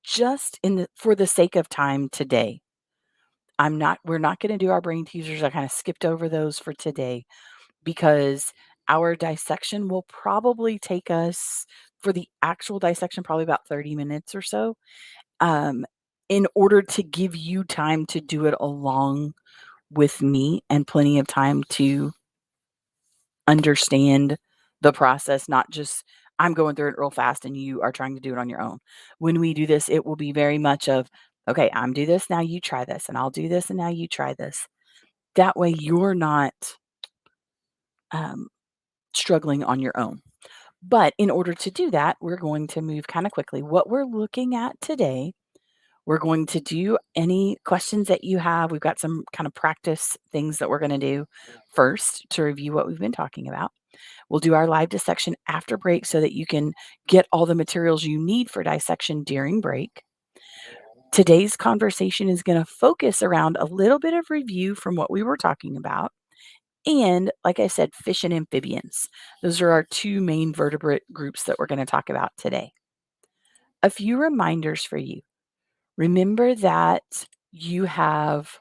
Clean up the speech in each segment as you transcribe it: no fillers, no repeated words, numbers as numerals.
just for the sake of time today, we're not going to do our brain teasers. I kind of skipped over those for today because our dissection will probably take us for the actual dissection, probably about 30 minutes or so, um, in order to give you time to do it along with me and plenty of time to understand the process, not just I'm going through it real fast and you are trying to do it on your own. When we do this, it will be very much of, okay, I'm do this, now you try this, and I'll do this, and now you try this. That way you're not um, struggling on your own. But in order to do that, we're going to move kind of quickly. What we're looking at today, we're going to do any questions that you have. We've got some kind of practice things that we're going to do first to review what we've been talking about. We'll do our live dissection after break so that you can get all the materials you need for dissection during break. Today's conversation is going to focus around a little bit of review from what we were talking about. And like I said, fish and amphibians. Those are our two main vertebrate groups that we're going to talk about today. A few reminders for you. Remember that you have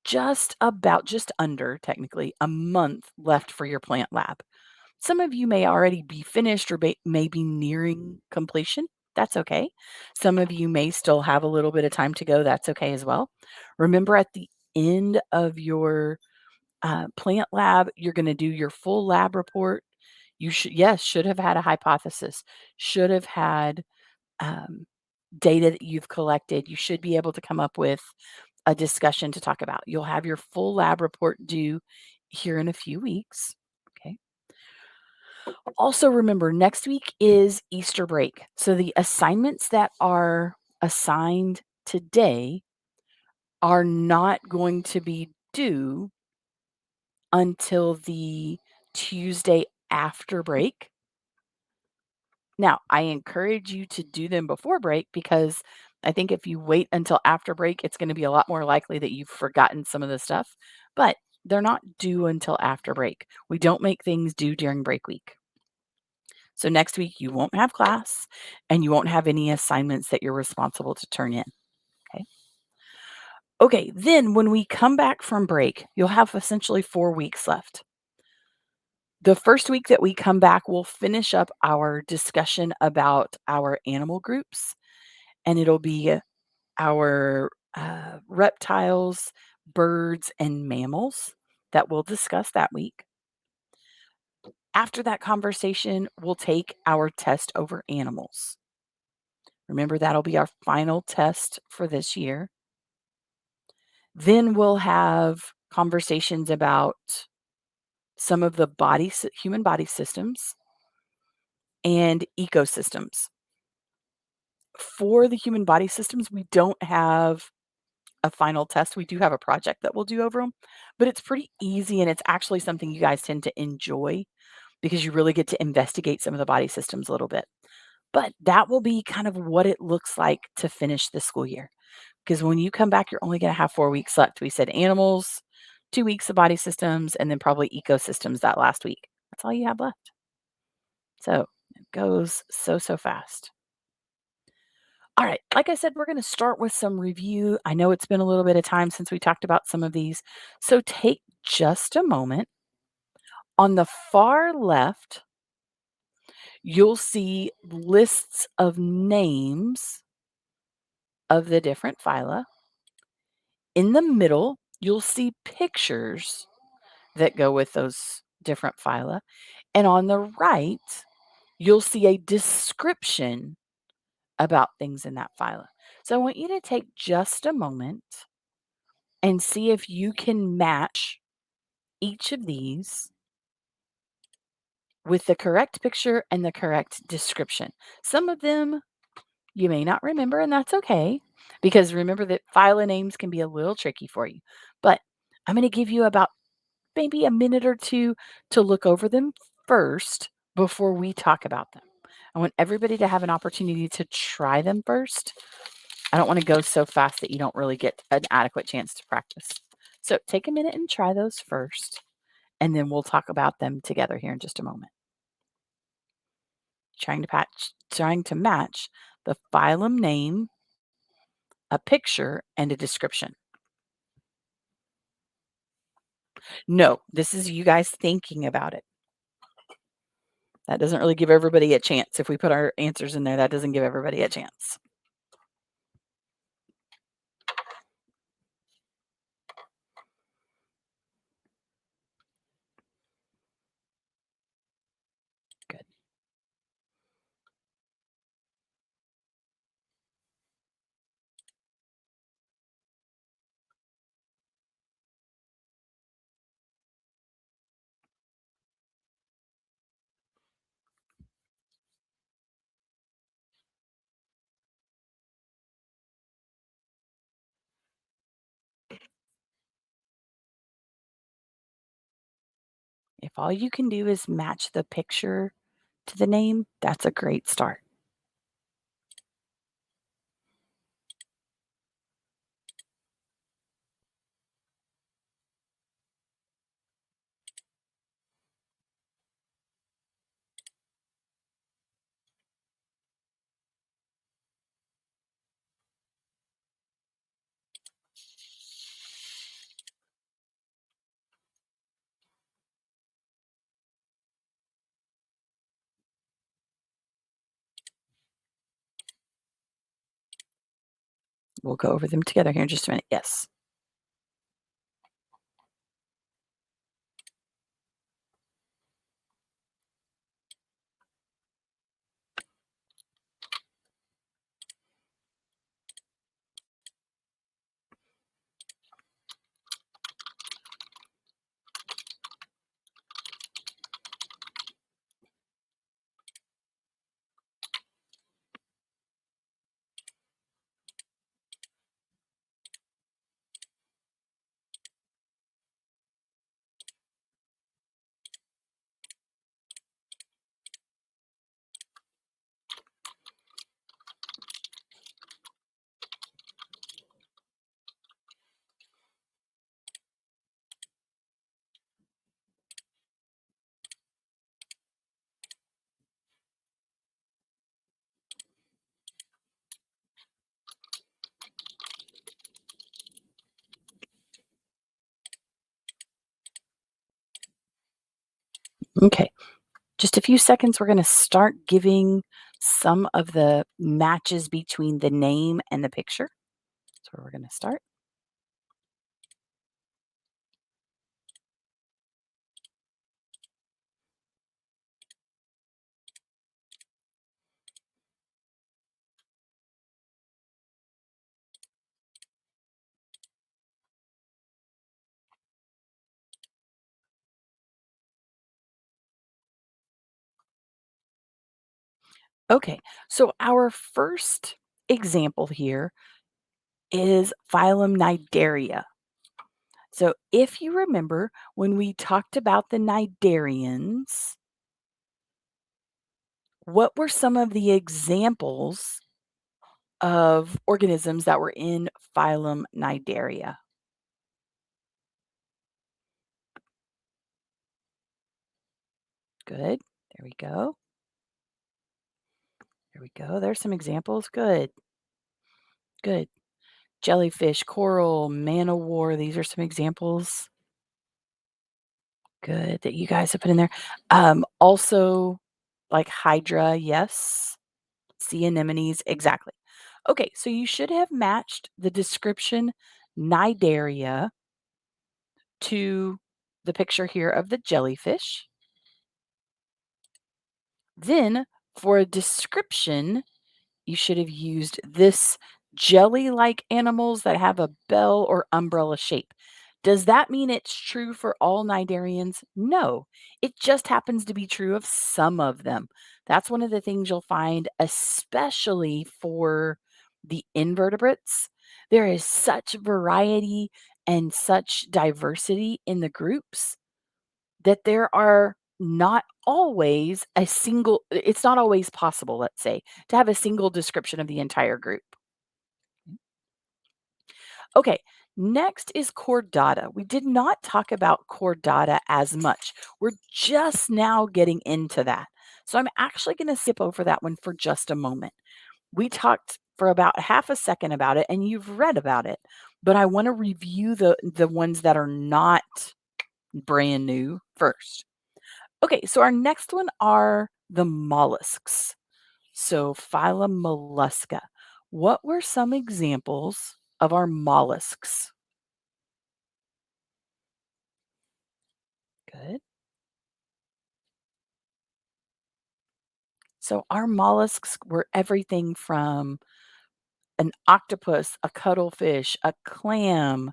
just under technically a month left for your plant lab. Some of you may already be finished or may be nearing completion. That's okay. Some of you may still have a little bit of time to go. That's okay as well. Remember, at the end of your plant lab, you're going to do your full lab report. You should have had a hypothesis, should have had um, data that you've collected. You should be able to come up with a discussion to talk about. You'll have your full lab report due here in a few weeks. Okay. Also, remember, next week is Easter break. So the assignments that are assigned today are not going to be due until the Tuesday after break. Now, I encourage you to do them before break because I think if you wait until after break, it's going to be a lot more likely that you've forgotten some of the stuff. But they're not due until after break. We don't make things due during break week. So next week, you won't have class and you won't have any assignments that you're responsible to turn in. Okay. Okay. Then when we come back from break, you'll have essentially 4 weeks left. The first week that we come back, we'll finish up our discussion about our animal groups, and it'll be our reptiles, birds, and mammals that we'll discuss that week. After that conversation, we'll take our test over animals. Remember, that'll be our final test for this year. Then we'll have conversations about some of the human body systems and ecosystems. For the human body systems, we don't have a final test. We do have a project that we'll do over them, but it's pretty easy and it's actually something you guys tend to enjoy because you really get to investigate some of the body systems a little bit. But that will be kind of what it looks like to finish the school year. Because when you come back, you're only going to have 4 weeks left. We said animals, 2 weeks of body systems, and then probably ecosystems that last week. That's all you have left. So it goes so fast. All right, like I said, we're going to start with some review. I know it's been a little bit of time since we talked about some of these. So take just a moment. On the far left, you'll see lists of names of the different phyla. In the middle, you'll see pictures that go with those different phyla. And on the right, you'll see a description about things in that phyla. So I want you to take just a moment and see if you can match each of these with the correct picture and the correct description. Some of them you may not remember, and that's okay, because remember that phyla names can be a little tricky for you. But I'm going to give you about maybe a minute or two to look over them first before we talk about them. I want everybody to have an opportunity to try them first. I don't want to go so fast that you don't really get an adequate chance to practice. So take a minute and try those first, and then we'll talk about them together here in just a moment. Trying to match the phylum name, a picture, and a description. No, this is you guys thinking about it. That doesn't really give everybody a chance. If we put our answers in there, that doesn't give everybody a chance. Good. If all you can do is match the picture to the name, that's a great start. We'll go over them together here in just a minute. Yes. Okay. Just a few seconds, we're going to start giving some of the matches between the name and the picture. That's where we're going to start. Okay, so our first example here is phylum Cnidaria. So if you remember when we talked about the cnidarians, what were some of the examples of organisms that were in phylum Cnidaria? Good. There we go. There we go. There's some examples. Good. Good. Jellyfish, coral, man-o-war. These are some examples. Good that you guys have put in there. Also, like hydra, yes. Sea anemones, exactly. Okay, so you should have matched the description Cnidaria to the picture here of the jellyfish. Then, for a description, you should have used this jelly-like animals that have a bell or umbrella shape. Does that mean it's true for all cnidarians? No, it just happens to be true of some of them. That's one of the things you'll find, especially for the invertebrates. There is such variety and such diversity in the groups that there are not always a single it's not always possible, let's say, to have a single description of the entire group. Okay, next is chordata. We did not talk about chordata as much. We're just now getting into that. So I'm actually going to skip over that one for just a moment. We talked for about half a second about it and you've read about it, but I want to review the ones that are not brand new first. Okay, so our next one are the mollusks. So phylum Mollusca. What were some examples of our mollusks? Good. So our mollusks were everything from an octopus, a cuttlefish, a clam,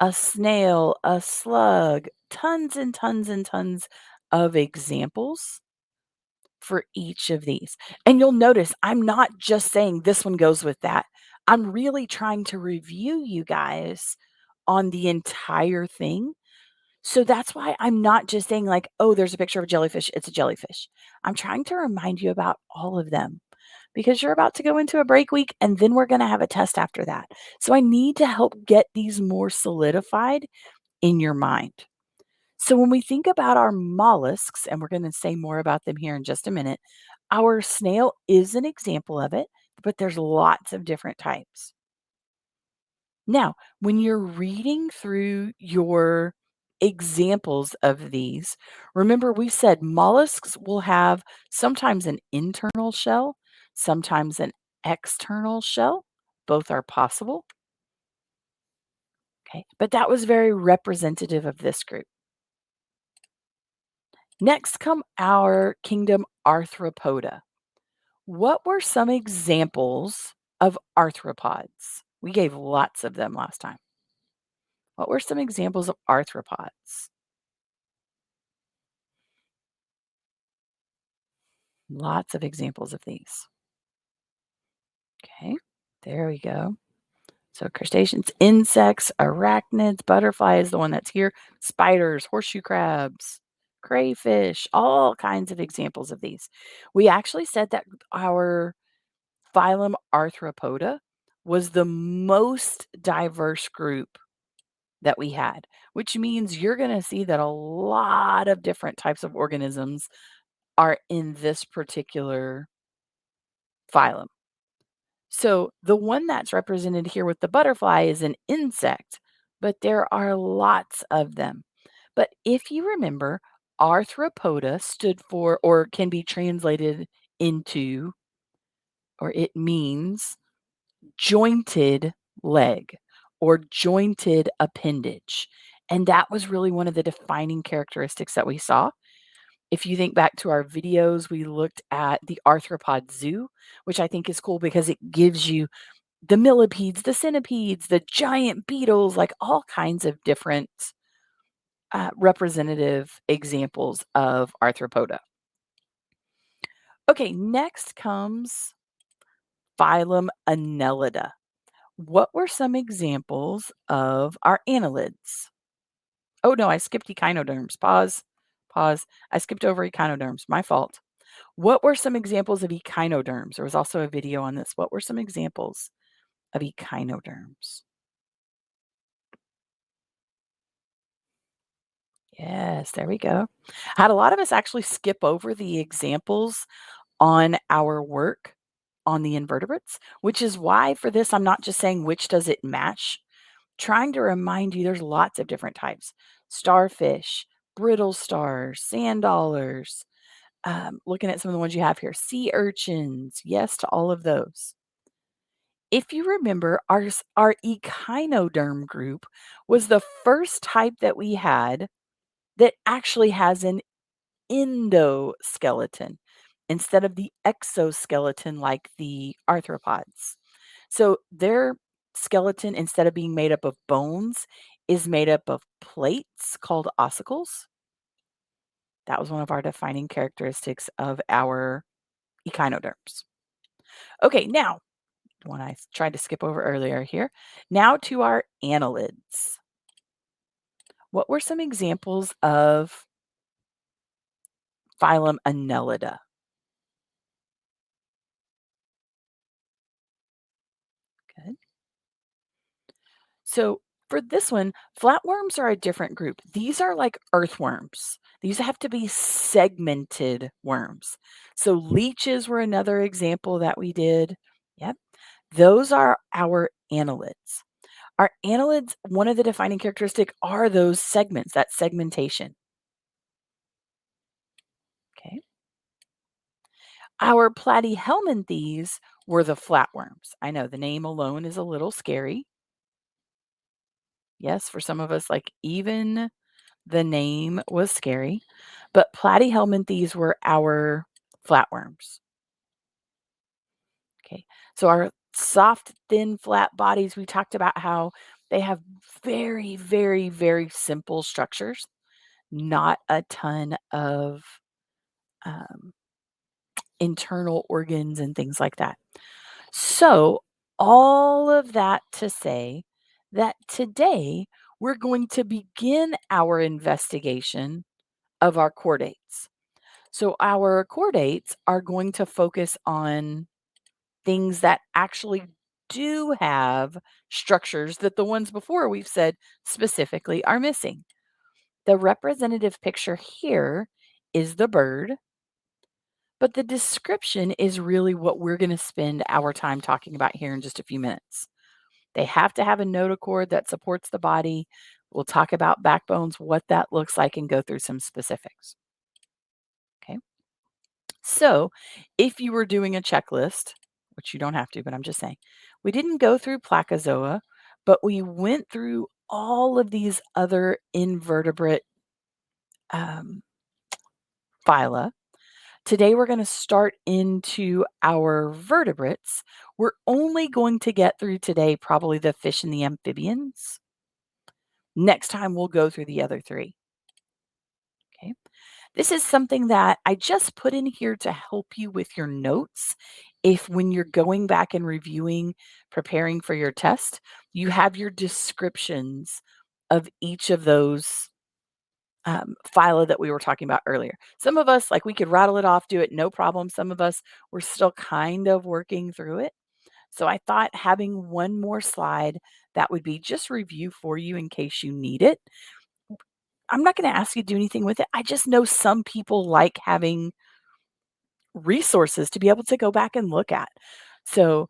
a snail, a slug, tons and tons and tons of examples for each of these. And you'll notice I'm not just saying this one goes with that. I'm really trying to review you guys on the entire thing. So that's why I'm not just saying, like, oh, there's a picture of a jellyfish, it's a jellyfish. I'm trying to remind you about all of them because you're about to go into a break week and then we're going to have a test after that. So I need to help get these more solidified in your mind. So when we think about our mollusks, and we're going to say more about them here in just a minute, our snail is an example of it, but there's lots of different types. Now, when you're reading through your examples of these, remember we said mollusks will have sometimes an internal shell, sometimes an external shell. Both are possible. Okay, but that was very representative of this group. Next come our kingdom arthropoda. What were some examples of arthropods? We gave lots of them last time. What were some examples of arthropods? Lots of examples of these. Okay, there we go. So crustaceans, insects, arachnids, butterfly is the one that's here, spiders, horseshoe crabs, crayfish, all kinds of examples of these. We actually said that our phylum Arthropoda was the most diverse group that we had, which means you're going to see that a lot of different types of organisms are in this particular phylum. So the one that's represented here with the butterfly is an insect, but there are lots of them. But if you remember, Arthropoda stood for, or can be translated into, or it means jointed leg or jointed appendage. And that was really one of the defining characteristics that we saw. If you think back to our videos, we looked at the arthropod zoo, which I think is cool because it gives you the millipedes, the centipedes, the giant beetles, like all kinds of different representative examples of arthropoda. Okay, next comes phylum Annelida. What were some examples of our annelids? Oh, no, I skipped echinoderms. Pause. Pause. I skipped over echinoderms. My fault. What were some examples of echinoderms? There was also a video on this. What were some examples of echinoderms? Yes, there we go. Had a lot of us actually skip over the examples on our work on the invertebrates, which is why for this, I'm not just saying which does it match, trying to remind you there's lots of different types. Starfish, brittle stars, sand dollars, looking at some of the ones you have here, sea urchins, yes to all of those. If you remember, our echinoderm group was the first type that we had that actually has an endoskeleton instead of the exoskeleton like the arthropods. So their skeleton, instead of being made up of bones, is made up of plates called ossicles. That was one of our defining characteristics of our echinoderms. Okay, now, one I tried to skip over earlier here. Now to our annelids. What were some examples of phylum Annelida? Good. So for this one, flatworms are a different group. These are like earthworms. These have to be segmented worms. So leeches were another example that we did. Yep. Those are our annelids. Our annelids, one of the defining characteristic are those segments, that segmentation. Okay. Our platyhelminthes were the flatworms. I know the name alone is a little scary. Yes, for some of us, like even the name was scary. But platyhelminthes were our flatworms. Okay. So our soft, thin, flat bodies, we talked about how they have very, very, very simple structures, not a ton of um, internal organs and things like that. So, all of that to say that today we're going to begin our investigation of our chordates. So, our chordates are going to focus on things that actually do have structures that the ones before we've said specifically are missing. The representative picture here is the bird, but the description is really what we're going to spend our time talking about here in just a few minutes. They have to have a notochord that supports the body. We'll talk about backbones, what that looks like, and go through some specifics. Okay. So, if you were doing a checklist, which you don't have to, but I'm just saying, we didn't go through Placozoa, but we went through all of these other invertebrate um, phyla. Today, we're going to start into our vertebrates. We're only going to get through today probably the fish and the amphibians. Next time, we'll go through the other three. Okay. This is something that I just put in here to help you with your notes. If when you're going back and reviewing, preparing for your test, you have your descriptions of each of those phyla that we were talking about earlier. Some of us, like we could rattle it off, do it, no problem. Some of us, we're still kind of working through it. So I thought having one more slide that would be just review for you in case you need it. I'm not going to ask you to do anything with it. I just know some people like having resources to be able to go back and look at. So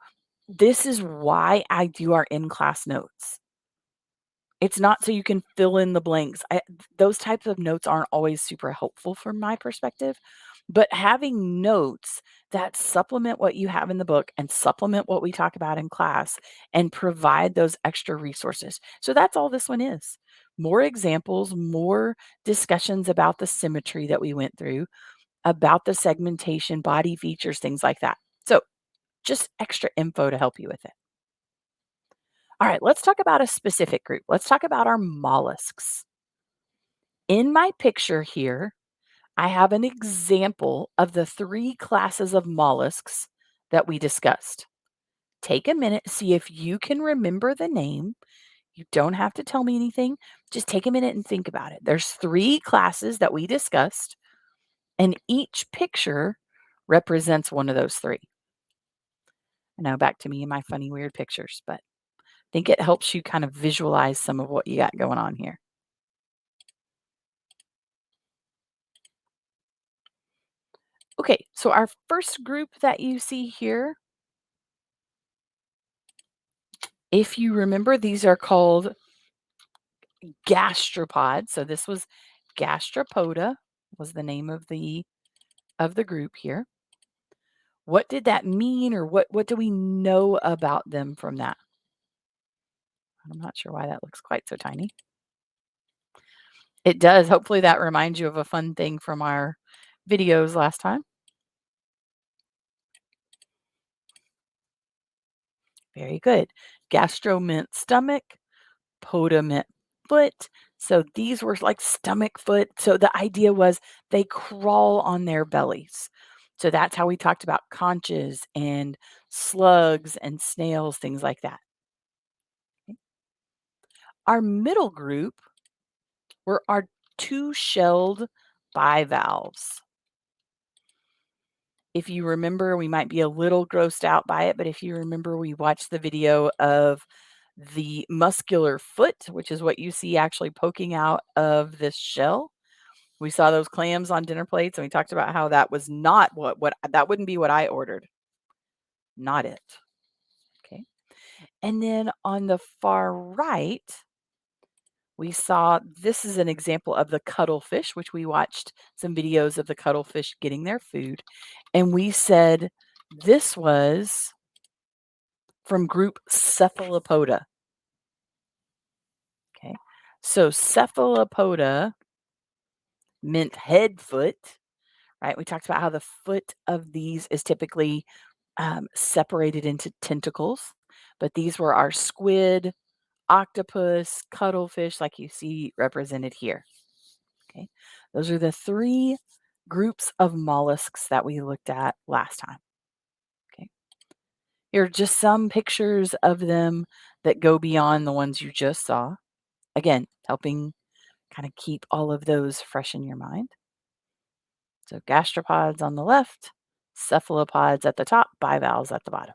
this is why I do our in-class notes. It's not so you can fill in the blanks. Those types of notes aren't always super helpful from my perspective, but having notes that supplement what you have in the book and supplement what we talk about in class and provide those extra resources. So that's all this one is. More examples, more discussions about the symmetry that we went through, about the segmentation, body features, things like that. So just extra info to help you with it. All right, let's talk about a specific group. Let's talk about our mollusks. In my picture here, I have an example of the three classes of mollusks that we discussed. Take a minute, see if you can remember the name. You don't have to tell me anything. Just take a minute and think about it. There's three classes that we discussed, and each picture represents one of those three. Now back to me and my funny, weird pictures, but I think it helps you kind of visualize some of what you got going on here. Okay, so our first group that you see here, if you remember, these are called gastropods. So this was gastropoda was the name of the group here. What did that mean, or what do we know about them from that? I'm not sure why that looks quite so tiny. It does. Hopefully that reminds you of a fun thing from our videos last time. Very good. Gastro meant stomach, poda meant foot. So these were like stomach foot. So the idea was they crawl on their bellies. So that's how we talked about conches and slugs and snails, things like that. Our middle group were our two-shelled bivalves. If you remember, we might be a little grossed out by it, but if you remember, we watched the video of the muscular foot, which is what you see actually poking out of this shell. We saw those clams on dinner plates, and we talked about how that was not what that wouldn't be what I ordered. Not it. And then on the far right, we saw this is an example of the cuttlefish, which we watched some videos of the cuttlefish getting their food. And we said this was from group Cephalopoda. Okay. So cephalopoda meant head foot, right? We talked about how the foot of these is typically separated into tentacles, but these were our squid, octopus, cuttlefish, like you see represented here. Okay. Those are the three groups of mollusks that we looked at last time. Okay. Here are just some pictures of them that go beyond the ones you just saw. Again, helping kind of keep all of those fresh in your mind. So gastropods on the left, cephalopods at the top, bivalves at the bottom.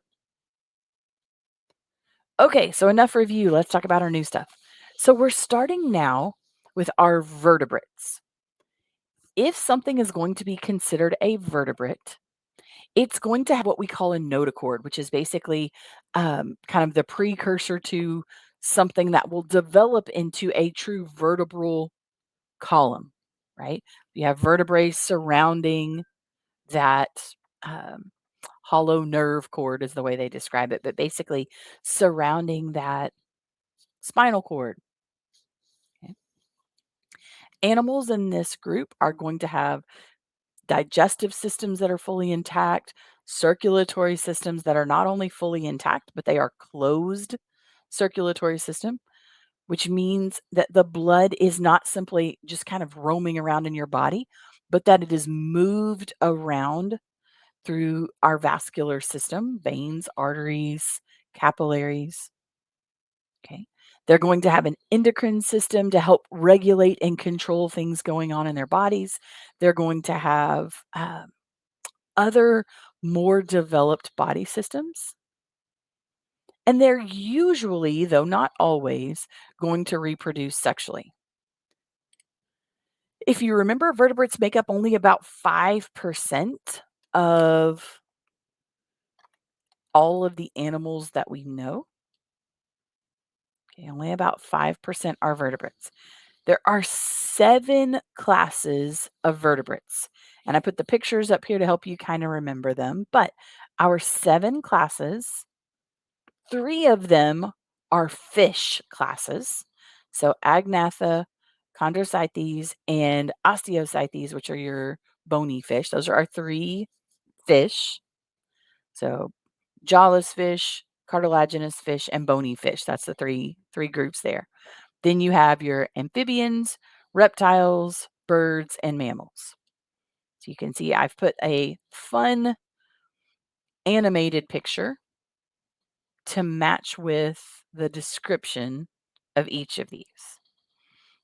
Okay, so enough review. Let's talk about our new stuff. So we're starting now with our vertebrates. If something is going to be considered a vertebrate, it's going to have what we call a notochord, which is basically kind of the precursor to something that will develop into a true vertebral column, right? You have vertebrae surrounding that um, hollow nerve cord, is the way they describe it, but basically surrounding that spinal cord. Okay. Animals in this group are going to have digestive systems that are fully intact, circulatory systems that are not only fully intact, but they are closed circulatory system, which means that the blood is not simply just kind of roaming around in your body, but that it is moved around through our vascular system, veins, arteries, capillaries. Okay. They're going to have an endocrine system to help regulate and control things going on in their bodies. They're going to have other more developed body systems. And they're usually, though not always, going to reproduce sexually. If you remember, vertebrates make up only about 5% of all of the animals that we know. Okay, only about 5% are vertebrates. There are 7 classes of vertebrates. And I put the pictures up here to help you kind of remember them. But our 7 classes, 3 of them are fish classes. So Agnatha, Chondrocythes, and Osteocythes, which are your bony fish. Those are our 3 fish. So jawless fish, cartilaginous fish, and bony fish. That's the three groups there. Then you have your amphibians, reptiles, birds, and mammals. So you can see I've put a fun animated picture to match with the description of each of these,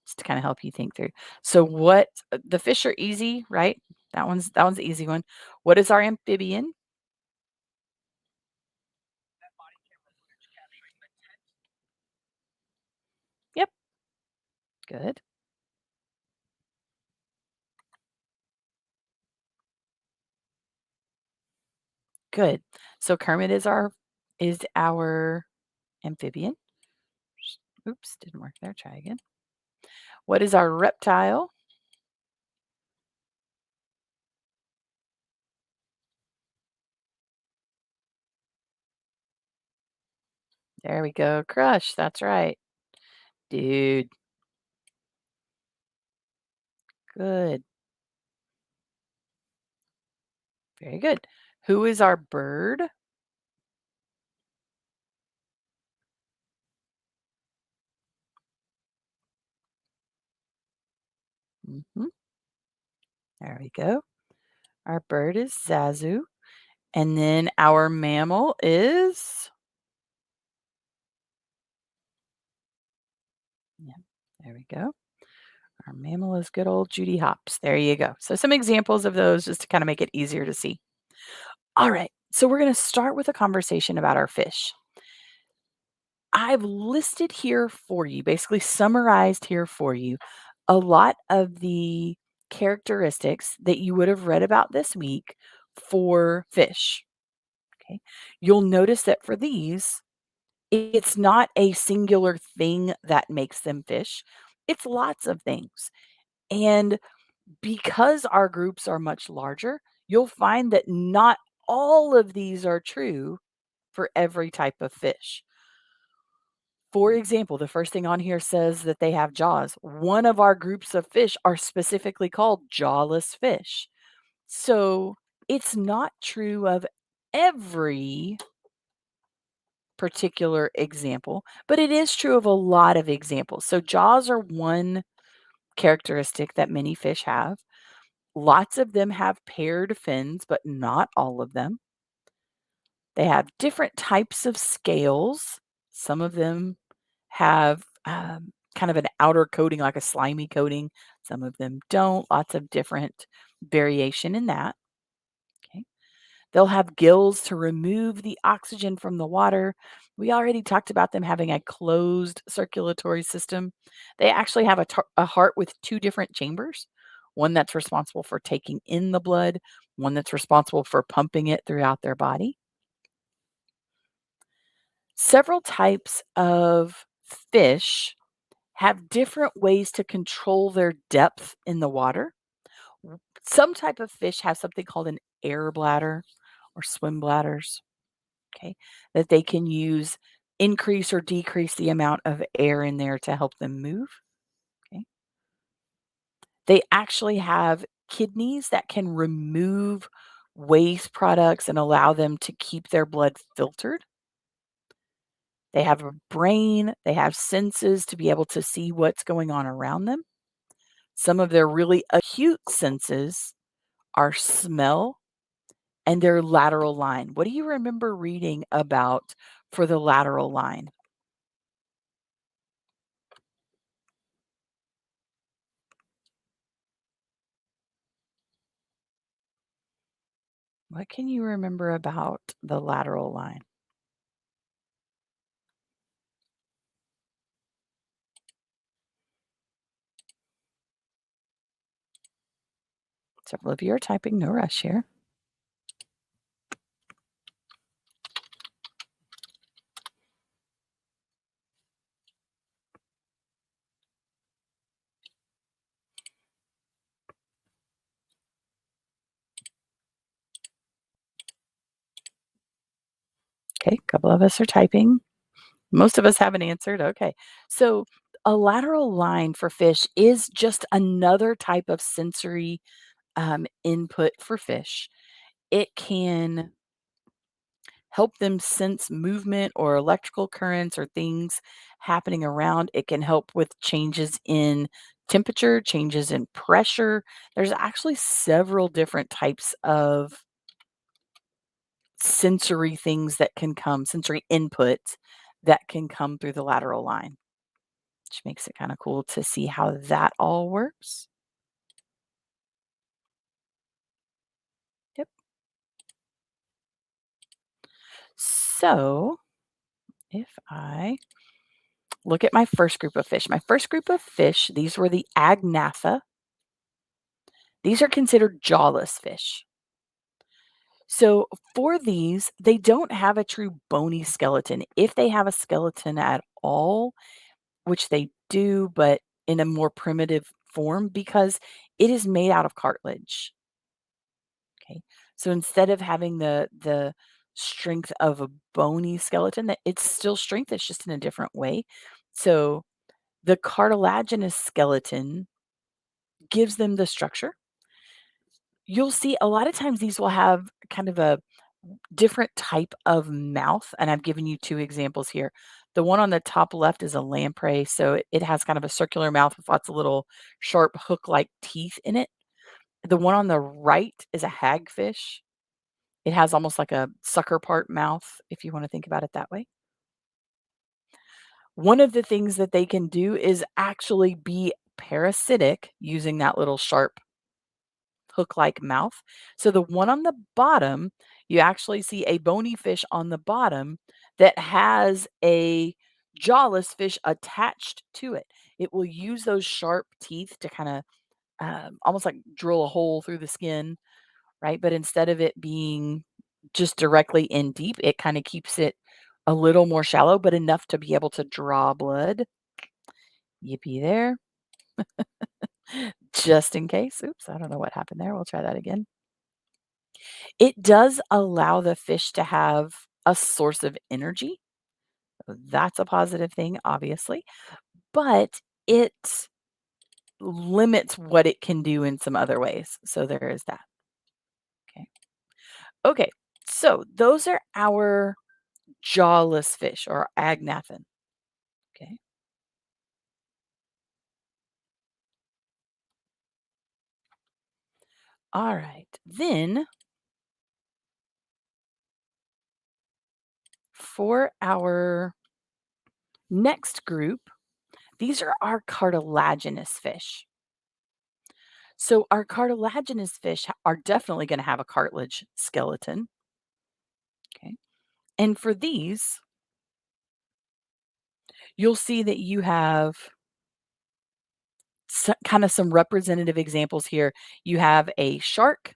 just to kind of help you think through. So what the fish are easy, right? That one's the easy one. What is our amphibian? Yep, good. Good. So Kermit is our amphibian. Oops, didn't work there. Try again. What is our reptile? There we go. Crush. That's right. Dude. Good. Very good. Who is our bird? Hmm. There we go. Our bird is Zazu. And then our mammal is, yeah, there we go. Our mammal is good old Judy Hopps. There you go. So some examples of those just to kind of make it easier to see. All right. So we're going to start with a conversation about our fish. I've listed here for you, basically summarized here for you, a lot of the characteristics that you would have read about this week for fish. Okay. You'll notice that for these, It's not a singular thing that makes them fish. It's lots of things. And because our groups are much larger, you'll find that not all of these are true for every type of fish. For example, the first thing on here says that they have jaws. One of our groups of fish are specifically called jawless fish. So it's not true of every particular example, but it is true of a lot of examples. So jaws are one characteristic that many fish have. Lots of them have paired fins, but not all of them. They have different types of scales. Some of them have kind of an outer coating, like a slimy coating. Some of them don't. Lots of different variation in that. Okay. They'll have gills to remove the oxygen from the water. We already talked about them having a closed circulatory system. They actually have a heart with two different chambers, one that's responsible for taking in the blood, one that's responsible for pumping it throughout their body. Several types of fish have different ways to control their depth in the water. Some type of fish have something called an air bladder or swim bladders, okay, that they can use increase or decrease the amount of air in there to help them move. Okay. They actually have kidneys that can remove waste products and allow them to keep their blood filtered. They have a brain, they have senses to be able to see what's going on around them. Some of their really acute senses are smell and their lateral line. What do you remember reading about for the lateral line? What can you remember about the lateral line? Several of you are typing, no rush here. Okay, a couple of us are typing. Most of us haven't answered. Okay. So, a lateral line for fish is just another type of sensory input for fish. It can help them sense movement or electrical currents or things happening around. It can help with changes in temperature, changes in pressure. There's actually several different types of sensory things that can come, sensory input that can come through the lateral line, which makes it kind of cool to see how that all works. Yep. So if I look at my first group of fish, these were the agnatha. These are considered jawless fish. So for these, they don't have a true bony skeleton. If they have a skeleton at all, which they do, but in a more primitive form because it is made out of cartilage. Okay. So instead of having the strength of a bony skeleton, that it's still strength, it's just in a different way. So the cartilaginous skeleton gives them the structure. You'll see a lot of times these will have kind of a different type of mouth, and I've given you 2 examples here. The one on the top left is a lamprey, so it has kind of a circular mouth with lots of little sharp hook-like teeth in it. The one on the right is a hagfish. It has almost like a sucker part mouth, if you wanna think about it that way. One of the things that they can do is actually be parasitic using that little sharp hook-like mouth. So the one on the bottom, you actually see a bony fish on the bottom that has a jawless fish attached to it. It will use those sharp teeth to kinda, almost like drill a hole through the skin, right? But instead of it being just directly in deep, it kinda keeps it a little more shallow, but enough to be able to draw blood. Yippee there. Just in case. Oops, I don't know what happened there. We'll try that again. It does allow the fish to have a source of energy. That's a positive thing, obviously, but it limits what it can do in some other ways. So there is that. Okay. Okay. So those are our jawless fish or agnathan. Okay. All right. Then for our next group, these are our cartilaginous fish. So our cartilaginous fish are definitely going to have a cartilage skeleton. Okay. And for these, you'll see that you have kind of some representative examples here. You have a shark.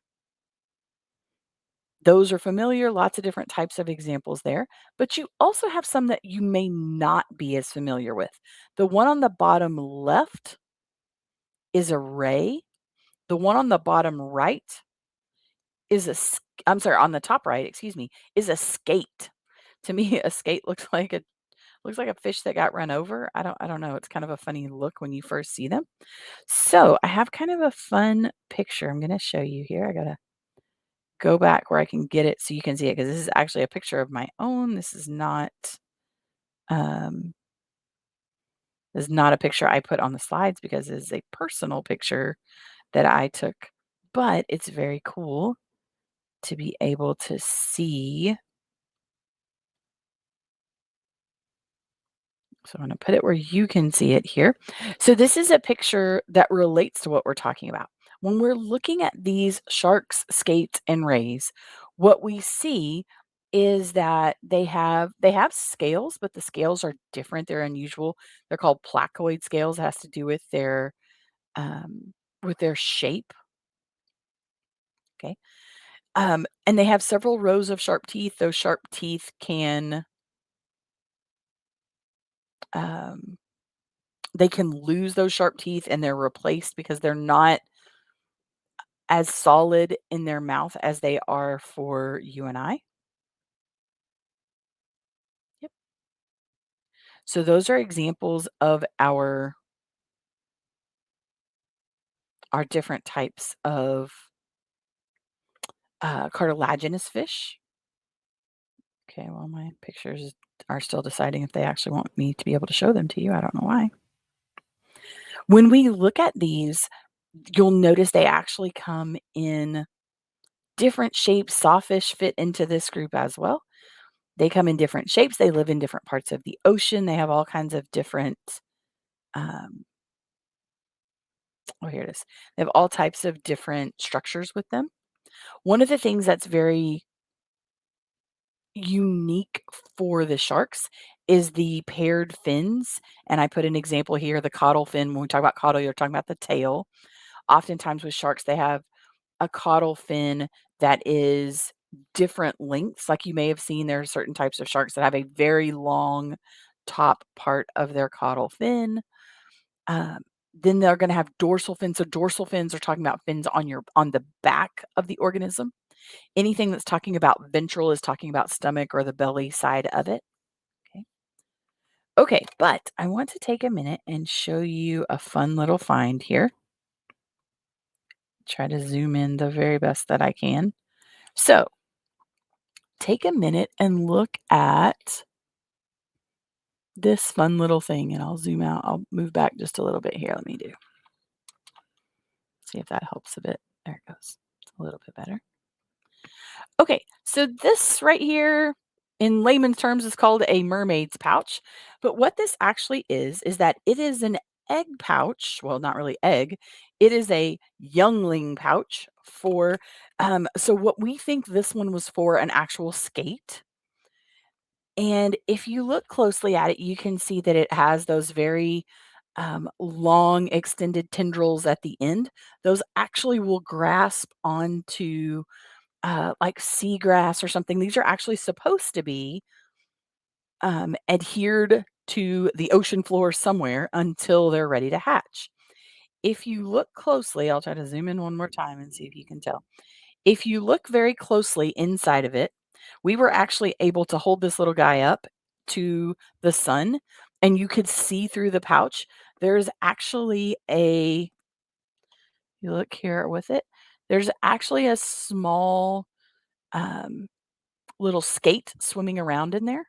Those are familiar, lots of different types of examples there. But you also have some that you may not be as familiar with. The one on the bottom left is a ray. The one on the bottom right is I'm sorry, on the top right, excuse me, is a skate. To me, a skate looks like a fish that got run over. I don't know. It's kind of a funny look when you first see them. So I have kind of a fun picture I'm going to show you here. I gotta go back where I can get it so you can see it because this is actually a picture of my own. Um, this is not a picture I put on the slides because it is a personal picture that I took. But it's very cool to be able to see. So I'm going to put it where you can see it here. So this is a picture that relates to what we're talking about. When we're looking at these sharks, skates, and rays, what we see is that they have scales, but the scales are different. They're unusual. They're called placoid scales. It has to do with their shape. Okay. And they have several rows of sharp teeth. Those sharp teeth can um, they can lose those sharp teeth and they're replaced because they're not as solid in their mouth as they are for you and I. Yep. So those are examples of our different types of cartilaginous fish. Okay, well, my pictures are still deciding if they actually want me to be able to show them to you. I don't know why. When we look at these, you'll notice they actually come in different shapes. Sawfish fit into this group as well. They come in different shapes. They live in different parts of the ocean. They have all kinds of different, um, oh, here it is. They have all types of different structures with them. One of the things that's very unique for the sharks is the paired fins. And I put an example here, the caudal fin. When we talk about caudal, you're talking about the tail. Oftentimes with sharks, they have a caudal fin that is different lengths. Like you may have seen, there are certain types of sharks that have a very long top part of their caudal fin. Um, then they're going to have dorsal fins. So dorsal fins are talking about fins on the back of the organism. Anything that's talking about ventral is talking about stomach or the belly side of it. Okay. Okay, but I want to take a minute and show you a fun little find here. Try to zoom in the very best that I can. So take a minute and look at this fun little thing, and I'll zoom out. I'll move back just a little bit here. Let me see if that helps a bit. There it goes. It's a little bit better. Okay, so this right here, in layman's terms, is called a mermaid's pouch. But what this actually is that it is an egg pouch. Well, not really egg. It is a youngling pouch for. So what we think this one was for an actual skate. And if you look closely at it, you can see that it has those very long extended tendrils at the end. Those actually will grasp onto like seagrass or something. These are actually supposed to be adhered to the ocean floor somewhere until they're ready to hatch. If you look closely, I'll try to zoom in one more time and see if you can tell. If you look very closely inside of it, we were actually able to hold this little guy up to the sun, and you could see through the pouch. There's actually a, you look here with it, there's actually a small um, little skate swimming around in there.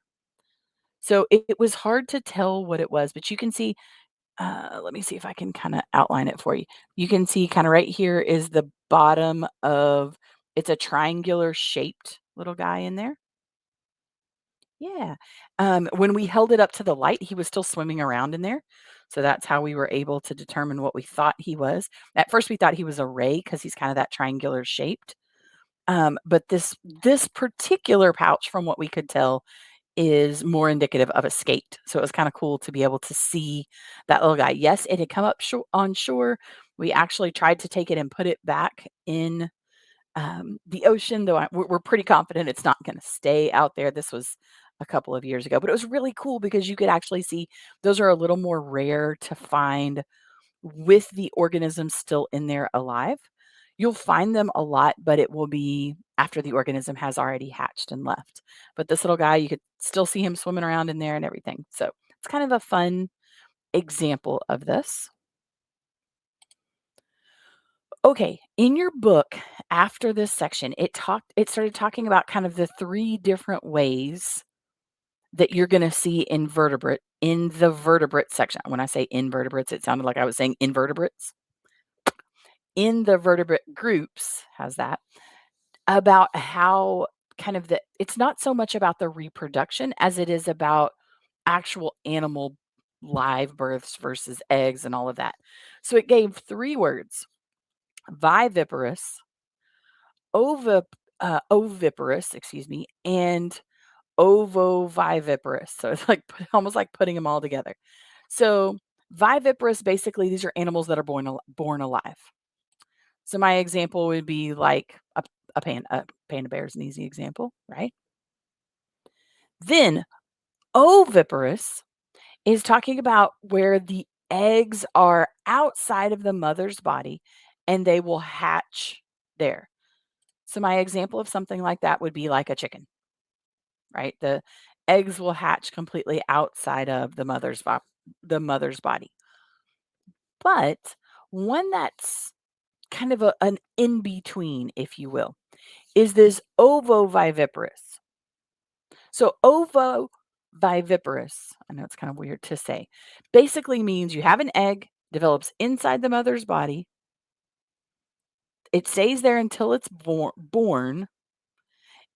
So it was hard to tell what it was, but you can see, let me see if I can kinda outline it for you. You can see kinda right here is the bottom of, it's a triangular shaped little guy in there. Yeah. When we held it up to the light, he was still swimming around in there. So that's how we were able to determine what we thought he was. At first, we thought he was a ray because he's kinda that triangular shaped. But this particular pouch, from what we could tell, is more indicative of a skate. So it was kinda cool to be able to see that little guy. Yes, it had come up on shore. We actually tried to take it and put it back in, the ocean, though we're pretty confident it's not gonna stay out there. This was a couple of years ago, but it was really cool because you could actually see those are a little more rare to find with the organism still in there alive. You'll find them a lot, but it will be after the organism has already hatched and left. But this little guy, you could still see him swimming around in there and everything. So it's kind of a fun example of this. Okay, in your book, after this section, it started talking about kind of the three different ways that you're going to see invertebrate in the vertebrate section. When I say invertebrates, it sounded like I was saying invertebrates. In the vertebrate groups, how's that? About how kind of it's not so much about the reproduction as it is about actual animal live births versus eggs and all of that. So it gave 3 words: viviparous, oviparous, excuse me, and ovoviviparous. So it's like almost like putting them all together. So viviparous, basically, these are animals that are born alive. So my example would be like a panda bear is an easy example, right? Then oviparous is talking about where the eggs are outside of the mother's body and they will hatch there. So my example of something like that would be like a chicken, right? The eggs will hatch completely outside of the mother's body. But one that's kind of an in between, if you will, is this ovoviviparous. So ovoviviparous, I know it's kind of weird to say, basically means you have an egg, develops inside the mother's body. It stays there until it's born,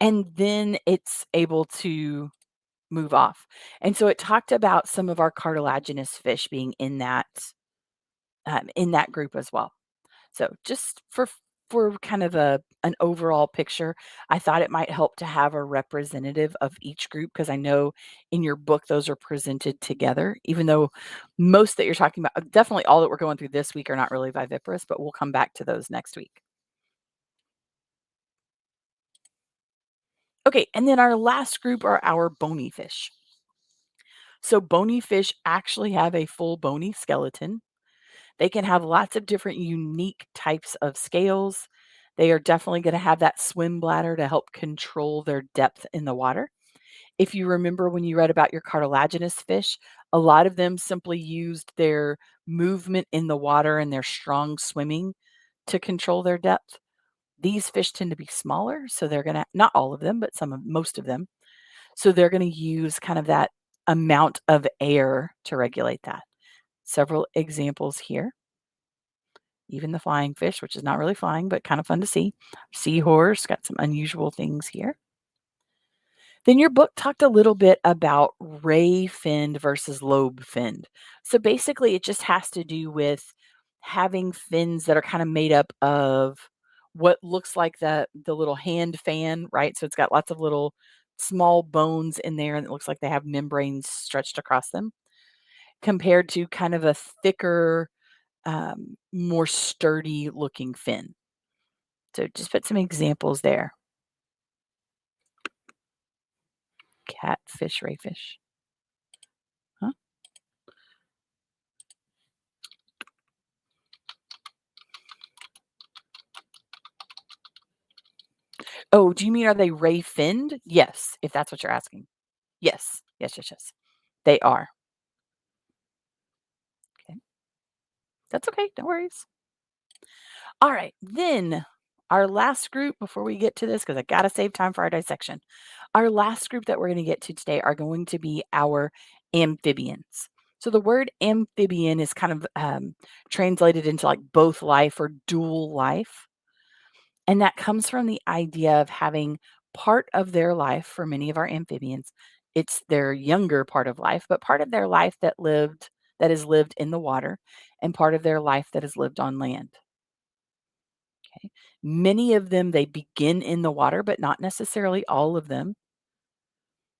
and then it's able to move off. And so it talked about some of our cartilaginous fish being in that group as well. So just for kind of an overall picture, I thought it might help to have a representative of each group because I know in your book those are presented together, even though most that you're talking about, definitely all that we're going through this week are not really viviparous, but we'll come back to those next week. Okay, and then our last group are our bony fish. So bony fish actually have a full bony skeleton. They can have lots of different unique types of scales. They are definitely going to have that swim bladder to help control their depth in the water. If you remember when you read about your cartilaginous fish, a lot of them simply used their movement in the water and their strong swimming to control their depth. These fish tend to be smaller, so they're going to, not all of them, but most of them. So they're going to use kind of that amount of air to regulate that. Several examples here. Even the flying fish, which is not really flying, but kind of fun to see. Seahorse, got some unusual things here. Then your book talked a little bit about ray finned versus lobe finned. So basically, it just has to do with having fins that are kind of made up of what looks like the little hand fan, right? So it's got lots of little small bones in there, and it looks like they have membranes stretched across them, compared to kind of a thicker, more sturdy looking fin. So just put some examples there. Catfish, rayfish. Oh, do you mean are they ray finned? Yes, if that's what you're asking. Yes. Yes, yes, yes. They are. Okay. That's okay. No worries. All right. Then our last group before we get to this, because I got to save time for our dissection. Our last group that we're going to get to today are going to be our amphibians. So the word amphibian is kind of translated into like both life or dual life. And that comes from the idea of having part of their life for many of our amphibians. It's their younger part of life, but part of their life that is lived in the water and part of their life that is lived on land. Okay. Many of them they begin in the water, but not necessarily all of them.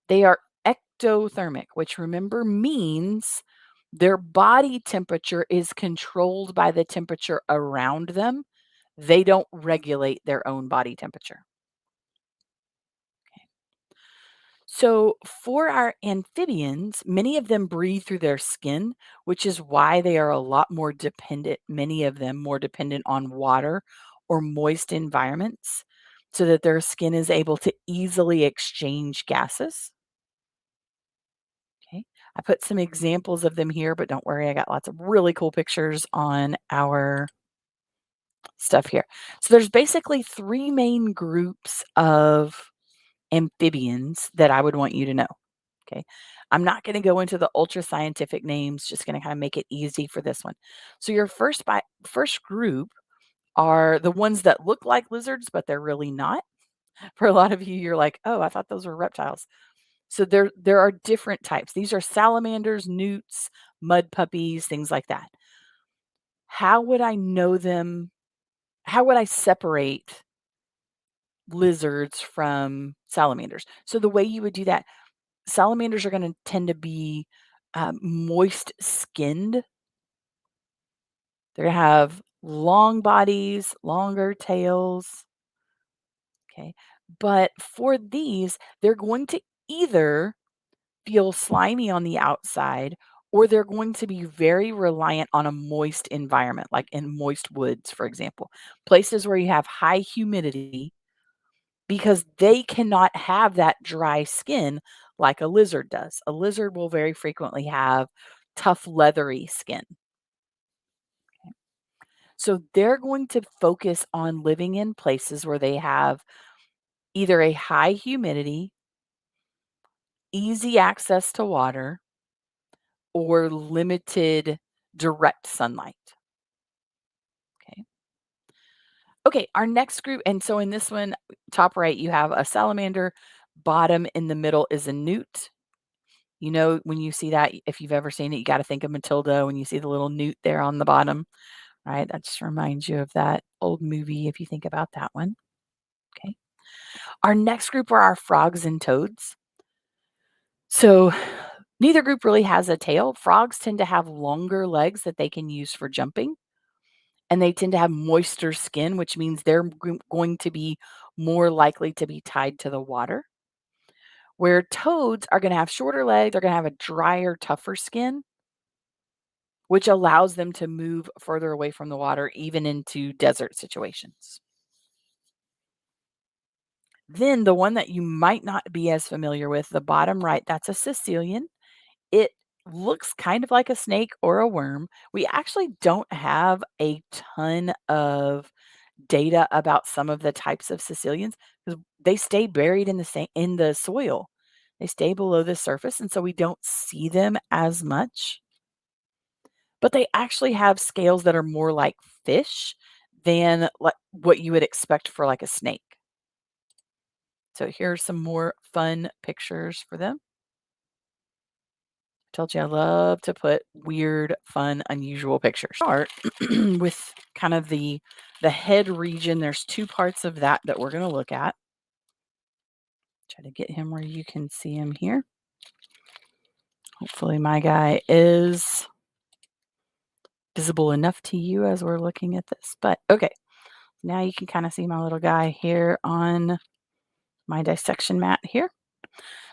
They are ectothermic, which remember means their body temperature is controlled by the temperature around them. They don't regulate their own body temperature. So, for our amphibians, many of them breathe through their skin, which is why they are a lot more dependent, many of them more dependent on water or moist environments, so that their skin is able to easily exchange gases. Okay. I put some examples of them here, but don't worry, I got lots of really cool pictures on our stuff here. So, there's basically three main groups of amphibians that I would want you to know. Okay. I'm not going to go into the ultra scientific names, just going to kind of make it easy for this one. So your first group are the ones that look like lizards, but they're really not. For a lot of you, you're like, oh, I thought those were reptiles. So there are different types. These are salamanders, newts, mud puppies, things like that. How would I know them? How would I separate lizards from salamanders? So the way you would do that, salamanders are going to tend to be moist skinned. They're going to have long bodies, longer tails. Okay. But for these, they're going to either feel slimy on the outside or they're going to be very reliant on a moist environment, like in moist woods, for example, places where you have high humidity because they cannot have that dry skin like a lizard does. A lizard will very frequently have tough, leathery skin. So they're going to focus on living in places where they have either a high humidity, easy access to water, or limited direct sunlight. Okay. Okay, our next group, and so in this one, top right, you have a salamander, bottom in the middle is a newt. You know, when you see that, if you've ever seen it, you got to think of Matilda when you see the little newt there on the bottom, right? That just reminds you of that old movie if you think about that one. Okay. Our next group are our frogs and toads. So neither group really has a tail. Frogs tend to have longer legs that they can use for jumping, and they tend to have moister skin, which means they're going to be more likely to be tied to the water. Where toads are going to have shorter legs, they're going to have a drier, tougher skin, which allows them to move further away from the water, even into desert situations. Then the one that you might not be as familiar with, the bottom right, that's a Sicilian. It looks kind of like a snake or a worm. We actually don't have a ton of data about some of the types of Sicilians because they stay buried in the soil. They stay below the surface, and so we don't see them as much. But they actually have scales that are more like fish than like what you would expect for like a snake. So here are some more fun pictures for them. Told you I love to put weird, fun, unusual pictures. Start with kind of the head region. There's two parts of that we're going to look at. Try to get him where you can see him here. Hopefully my guy is visible enough to you as we're looking at this. But okay, now you can kind of see my little guy here on my dissection mat here.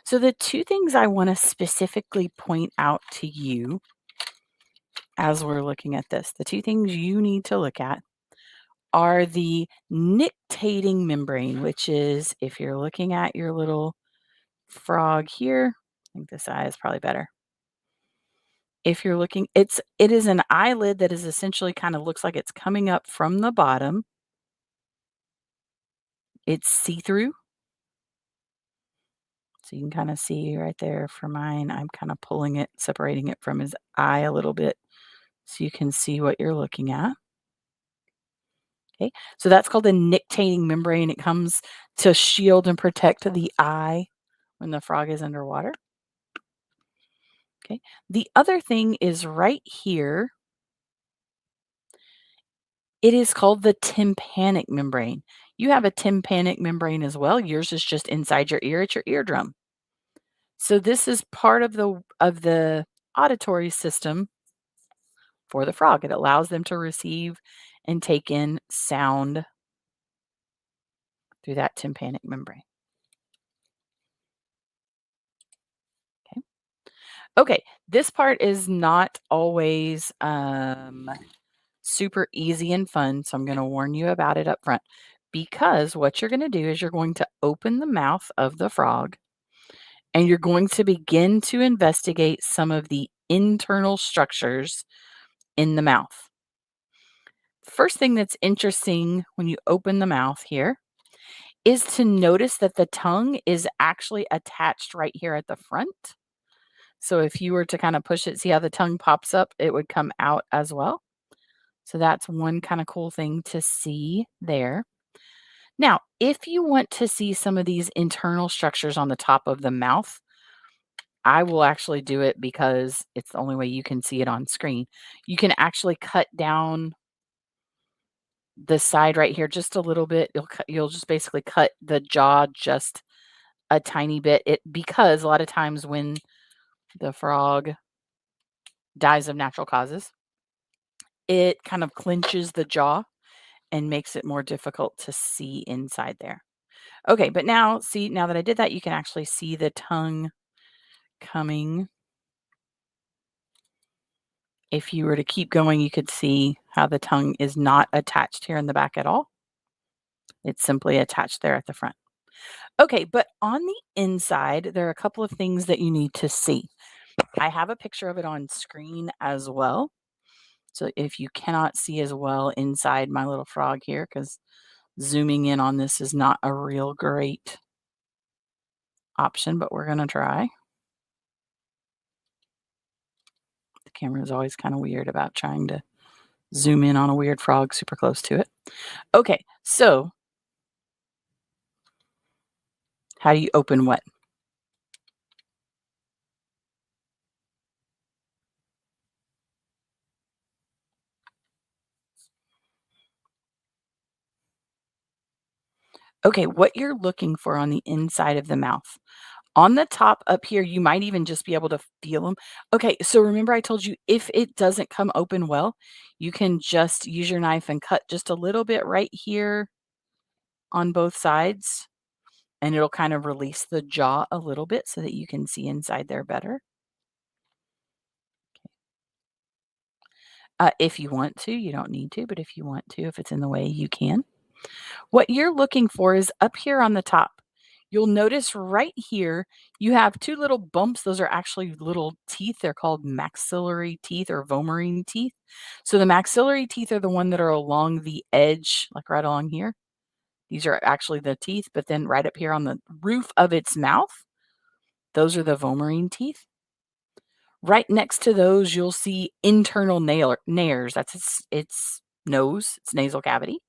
So the two things I want to specifically point out to you as we're looking at this, the two things you need to look at are the nictating membrane, which is if you're looking at your little frog here, I think this eye is probably better. If you're looking, it is an eyelid that is essentially kind of looks like it's coming up from the bottom. It's see-through. So you can kind of see right there for mine. I'm kind of pulling it, separating it from his eye a little bit so you can see what you're looking at. Okay. So that's called the nictating membrane. It comes to shield and protect the eye when the frog is underwater. Okay. The other thing is right here. It is called the tympanic membrane. You have a tympanic membrane as well. Yours is just inside your ear. It's your eardrum. So this is part of the auditory system for the frog. It allows them to receive and take in sound through that tympanic membrane. Okay. Okay. This part is not always super easy and fun. So I'm going to warn you about it up front because what you're going to do is you're going to open the mouth of the frog and you're going to begin to investigate some of the internal structures in the mouth. First thing that's interesting when you open the mouth here is to notice that the tongue is actually attached right here at the front. So if you were to kind of push it, see how the tongue pops up, it would come out as well. So that's one kind of cool thing to see there. Now, if you want to see some of these internal structures on the top of the mouth, I will actually do it because it's the only way you can see it on screen. You can actually cut down the side right here just a little bit. You'll just basically cut the jaw just a tiny bit. Because a lot of times when the frog dies of natural causes, it kind of clenches the jaw and makes it more difficult to see inside there. Okay, but now see, now that I did that, you can actually see the tongue coming. If you were to keep going, you could see how the tongue is not attached here in the back at all. It's simply attached there at the front. Okay, but on the inside, there are a couple of things that you need to see. I have a picture of it on screen as well. So if you cannot see as well inside my little frog here, because zooming in on this is not a real great option, but we're going to try. The camera is always kind of weird about trying to zoom in on a weird frog super close to it. Okay, so how do you open what? Okay, what you're looking for on the inside of the mouth. On the top up here, you might even just be able to feel them. Okay, so remember I told you if it doesn't come open well, you can just use your knife and cut just a little bit right here on both sides, and it'll kind of release the jaw a little bit so that you can see inside there better. If you want to, you don't need to, but if you want to, if it's in the way, you can. What you're looking for is up here on the top. You'll notice right here, you have two little bumps. Those are actually little teeth. They're called maxillary teeth or vomerine teeth. So the maxillary teeth are the one that are along the edge, like right along here. These are actually the teeth, but then right up here on the roof of its mouth, those are the vomerine teeth. Right next to those, you'll see internal nares. That's its nose, its nasal cavity.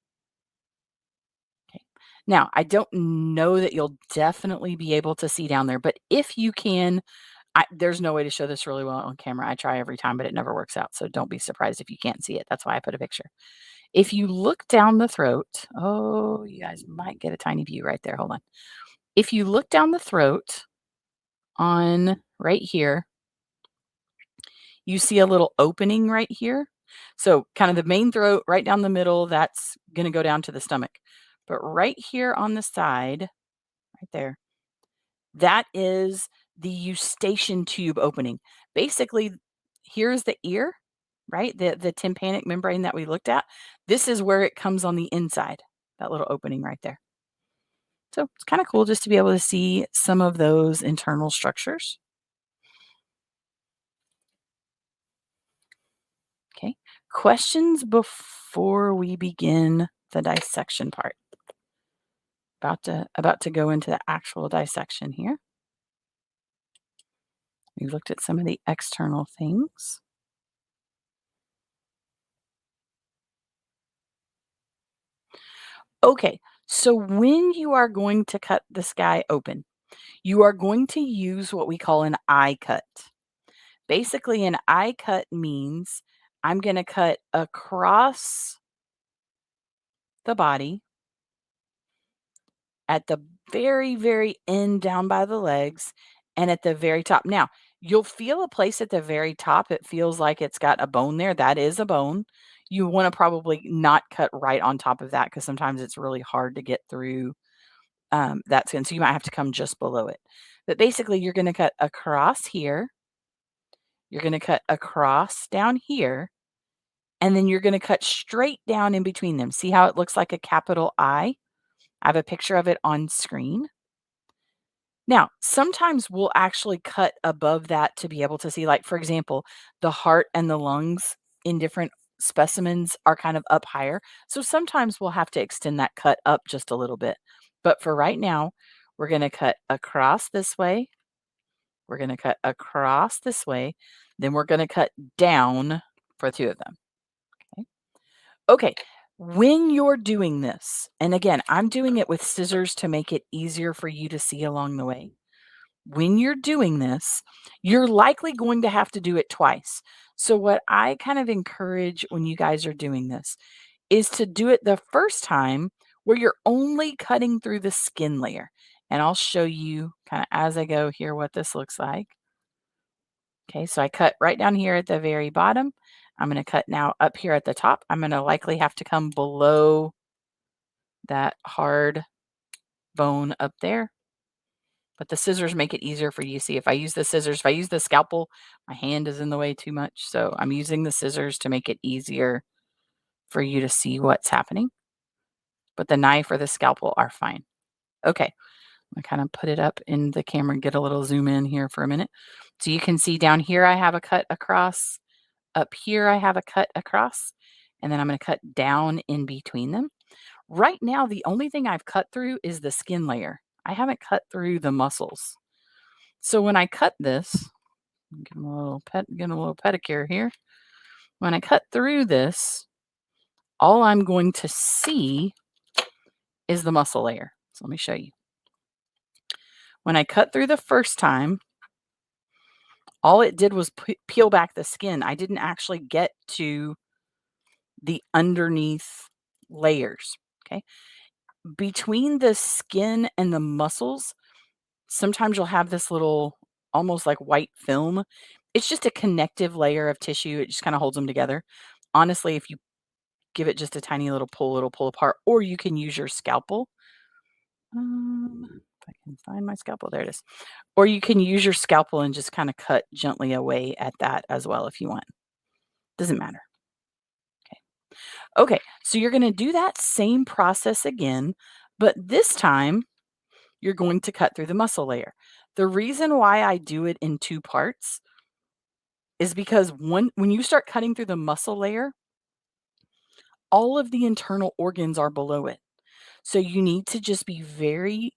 Okay. Now, I don't know that you'll definitely be able to see down there, but if you can, there's no way to show this really well on camera. I try every time, but it never works out. So don't be surprised if you can't see it. That's why I put a picture. If you look down the throat, oh, you guys might get a tiny view right there. Hold on. If you look down the throat on right here, you see a little opening right here. So kind of the main throat right down the middle, that's going to go down to the stomach. But right here on the side, right there, that is the eustachian tube opening. Basically, here's the ear. right? The tympanic membrane that we looked at, this is where it comes on the inside, that little opening right there. So it's kind of cool just to be able to see some of those internal structures. Okay. Questions before we begin the dissection part? About to go into the actual dissection here. We looked at some of the external things. Okay, so when you are going to cut this guy open, you are going to use what we call an eye cut. Basically, an eye cut means I'm going to cut across the body at the very, very end down by the legs and at the very top. Now, you'll feel a place at the very top. It feels like it's got a bone there. That is a bone. You want to probably not cut right on top of that because sometimes it's really hard to get through that skin. So you might have to come just below it. But basically, you're going to cut across here. You're going to cut across down here. And then you're going to cut straight down in between them. See how it looks like a capital I? I have a picture of it on screen. Now, sometimes we'll actually cut above that to be able to see, like, for example, the heart and the lungs in different specimens are kind of up higher. So sometimes we'll have to extend that cut up just a little bit. But for right now, we're going to cut across this way. We're going to cut across this way. Then we're going to cut down for two of them. Okay. Okay. When you're doing this, and again, I'm doing it with scissors to make it easier for you to see along the way. When you're doing this, you're likely going to have to do it twice. So, what I kind of encourage when you guys are doing this is to do it the first time where you're only cutting through the skin layer. And I'll show you kind of as I go here what this looks like. Okay, so I cut right down here at the very bottom. I'm going to cut now up here at the top. I'm going to likely have to come below that hard bone up there. But the scissors make it easier for you to see. If I use the scissors, if I use the scalpel, my hand is in the way too much. So I'm using the scissors to make it easier for you to see what's happening. But the knife or the scalpel are fine. Okay, I kind of put it up in the camera and get a little zoom in here for a minute. So you can see down here I have a cut across. Up here I have a cut across. And then I'm going to cut down in between them. Right now, the only thing I've cut through is the skin layer. I haven't cut through the muscles. So when I cut this, get a little pedicure here. When I cut through this, all I'm going to see is the muscle layer. So let me show you. When I cut through the first time, all it did was peel back the skin. I didn't actually get to the underneath layers. Okay. Between the skin and the muscles, sometimes you'll have this little almost like white film. It's just a connective layer of tissue. It just kind of holds them together. Honestly, if you give it just a tiny little pull, it'll pull apart, or you can use your scalpel. If I can find my scalpel, there it is. Or you can use your scalpel and just kind of cut gently away at that as well if you want. Doesn't matter. Okay. Okay, so you're going to do that same process again, but this time you're going to cut through the muscle layer. The reason why I do it in two parts is because when you start cutting through the muscle layer, all of the internal organs are below it. So you need to just be very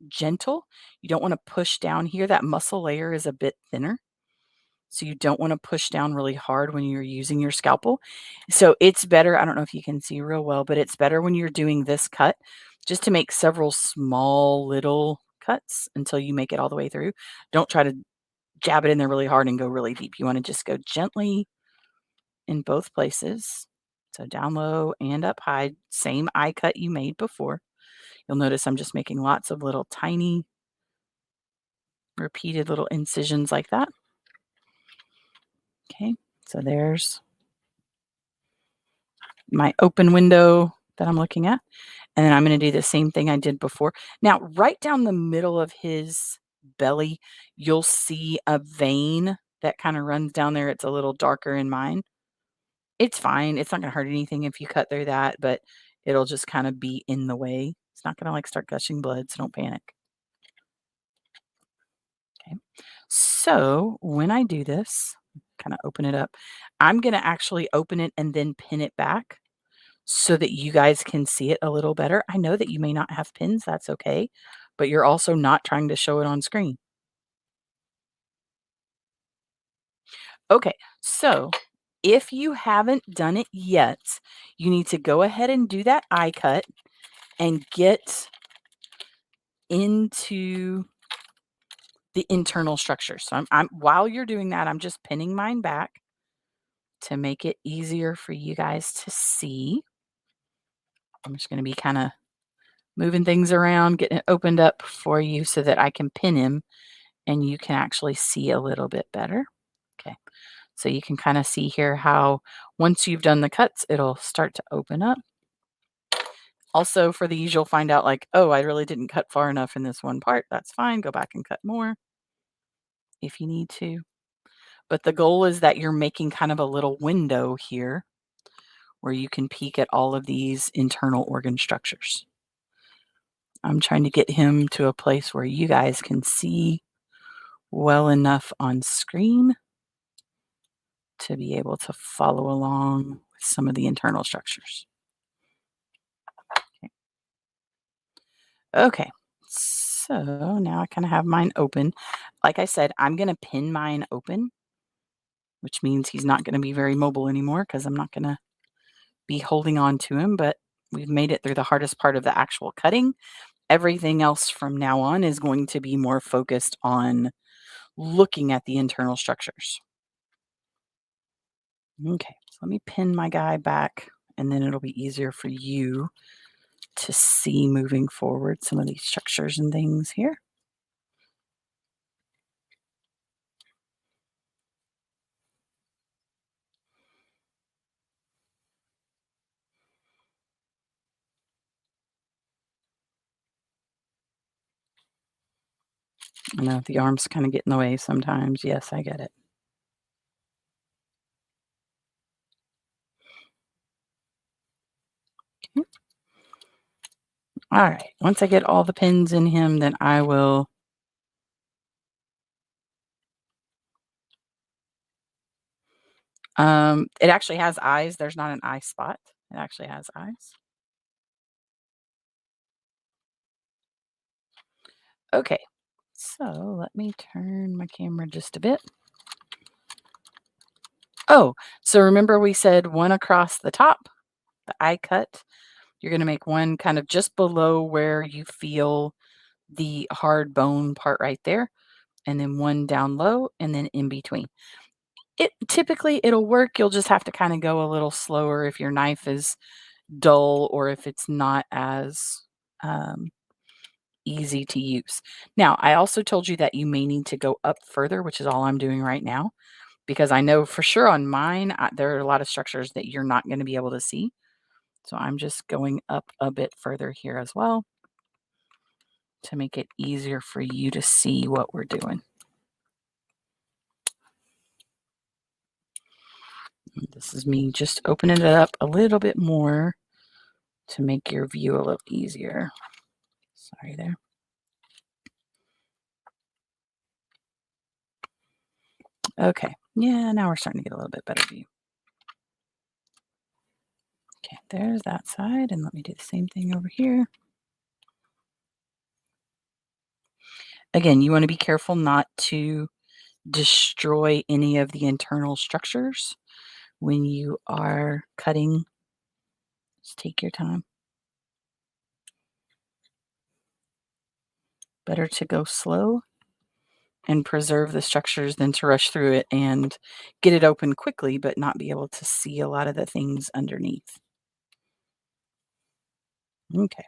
gentle. You don't want to push down here. That muscle layer is a bit thinner. So you don't want to push down really hard when you're using your scalpel. So it's better. I don't know if you can see real well, but it's better when you're doing this cut just to make several small little cuts until you make it all the way through. Don't try to jab it in there really hard and go really deep. You want to just go gently in both places. So down low and up high, same eye cut you made before. You'll notice I'm just making lots of little tiny repeated little incisions like that. Okay, so there's my open window that I'm looking at. And then I'm going to do the same thing I did before. Now, right down the middle of his belly, you'll see a vein that kind of runs down there. It's a little darker in mine. It's fine. It's not gonna hurt anything if you cut through that, but it'll just kinda be in the way. It's not gonna, like, start gushing blood, so don't panic, okay? So, when I do this, kinda open it up, I'm gonna actually open it and then pin it back so that you guys can see it a little better. I know that you may not have pins, that's okay, but you're also not trying to show it on screen. Okay, so if you haven't done it yet, you need to go ahead and do that eye cut and get into the internal structure. So I'm while you're doing that, I'm just pinning mine back to make it easier for you guys to see. I'm just going to be kind of moving things around, getting it opened up for you so that I can pin him and you can actually see a little bit better. Okay. So you can kind of see here how once you've done the cuts, it'll start to open up. Also, for these, you'll find out like, oh, I really didn't cut far enough in this one part. That's fine. Go back and cut more if you need to. But the goal is that you're making kind of a little window here where you can peek at all of these internal organ structures. I'm trying to get him to a place where you guys can see well enough on screen to be able to follow along with some of the internal structures. Okay, so now I kind of have mine open. Like I said, I'm going to pin mine open, which means he's not going to be very mobile anymore because I'm not going to be holding on to him, but we've made it through the hardest part of the actual cutting. Everything else from now on is going to be more focused on looking at the internal structures. Okay, so let me pin my guy back and then it'll be easier for you to see moving forward some of these structures and things here. I know the arms kind of get in the way sometimes. Yes, I get it. Okay. All right. Once I get all the pins in him, then I will it actually has eyes. There's not an eye spot. It actually has eyes. Okay. So let me turn my camera just a bit. Oh, so remember we said one across the top, the eye cut. You're going to make one kind of just below where you feel the hard bone part right there, and then one down low, and then in between. It typically it'll work. You'll just have to kind of go a little slower if your knife is dull or if it's not as um, easy to use. Now, I also told you that you may need to go up further, which is all I'm doing right now, because I know for sure on mine, there are a lot of structures that you're not going to be able to see. So I'm just going up a bit further here as well to make it easier for you to see what we're doing. And this is me just opening it up a little bit more to make your view a little easier. Sorry there. Okay. Yeah, now we're starting to get a little bit better view. Okay, there's that side. And let me do the same thing over here. Again, you want to be careful not to destroy any of the internal structures when you are cutting. Just take your time. Better to go slow and preserve the structures than to rush through it and get it open quickly, but not be able to see a lot of the things underneath. Okay.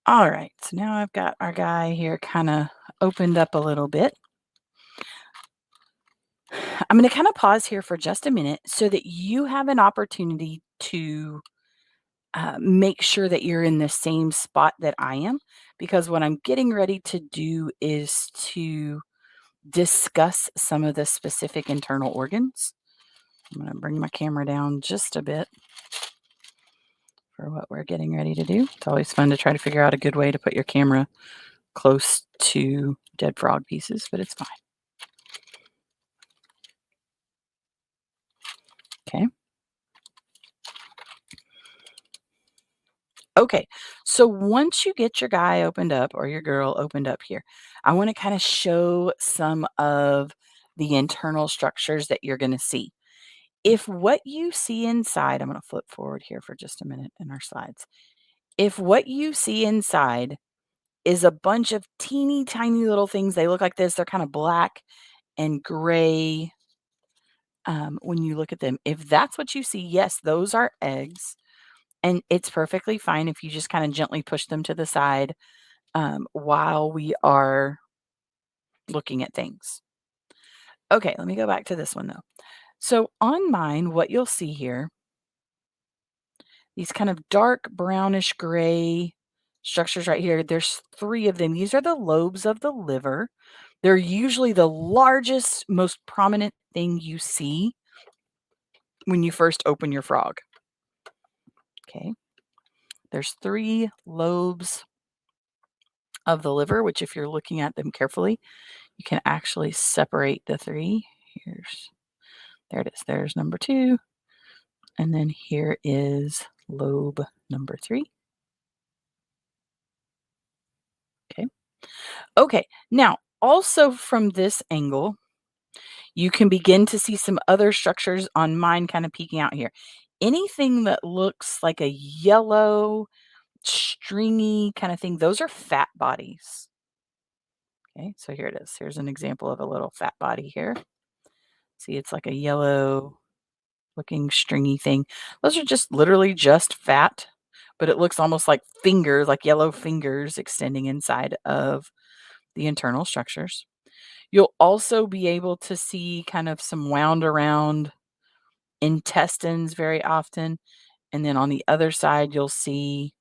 All right. So now I've got our guy here kind of opened up a little bit. I'm going to kind of pause here for just a minute so that you have an opportunity to make sure that you're in the same spot that I am, because what I'm getting ready to do is to discuss some of the specific internal organs. I'm going to bring my camera down just a bit for what we're getting ready to do. It's always fun to try to figure out a good way to put your camera close to dead frog pieces, but it's fine. Okay. Okay, so once you get your guy opened up or your girl opened up here, I want to kind of show some of the internal structures that you're going to see. If what you see inside, I'm going to flip forward here for just a minute in our slides. If what you see inside is a bunch of teeny tiny little things, they look like this, they're kind of black and gray when you look at them. If that's what you see, yes, those are eggs. And it's perfectly fine if you just kind of gently push them to the side while we are looking at things. Okay, let me go back to this one though. So on mine, what you'll see here, these kind of dark brownish gray structures right here, there's 3 of them. These are the lobes of the liver. They're usually the largest, most prominent thing you see when you first open your frog. Okay, there's 3 lobes of the liver, which if you're looking at them carefully, you can actually separate the 3. There it is. There's number 2. And then here is lobe number 3. Okay. Okay. Now, also from this angle, you can begin to see some other structures on mine kind of peeking out here. Anything that looks like a yellow, stringy kind of thing, those are fat bodies. Okay, so here it is. Here's an example of a little fat body here. See, it's like a yellow looking stringy thing. Those are just literally just fat, but it looks almost like fingers, like yellow fingers extending inside of the internal structures. You'll also be able to see kind of some wound around intestines very often. And then on the other side, you'll see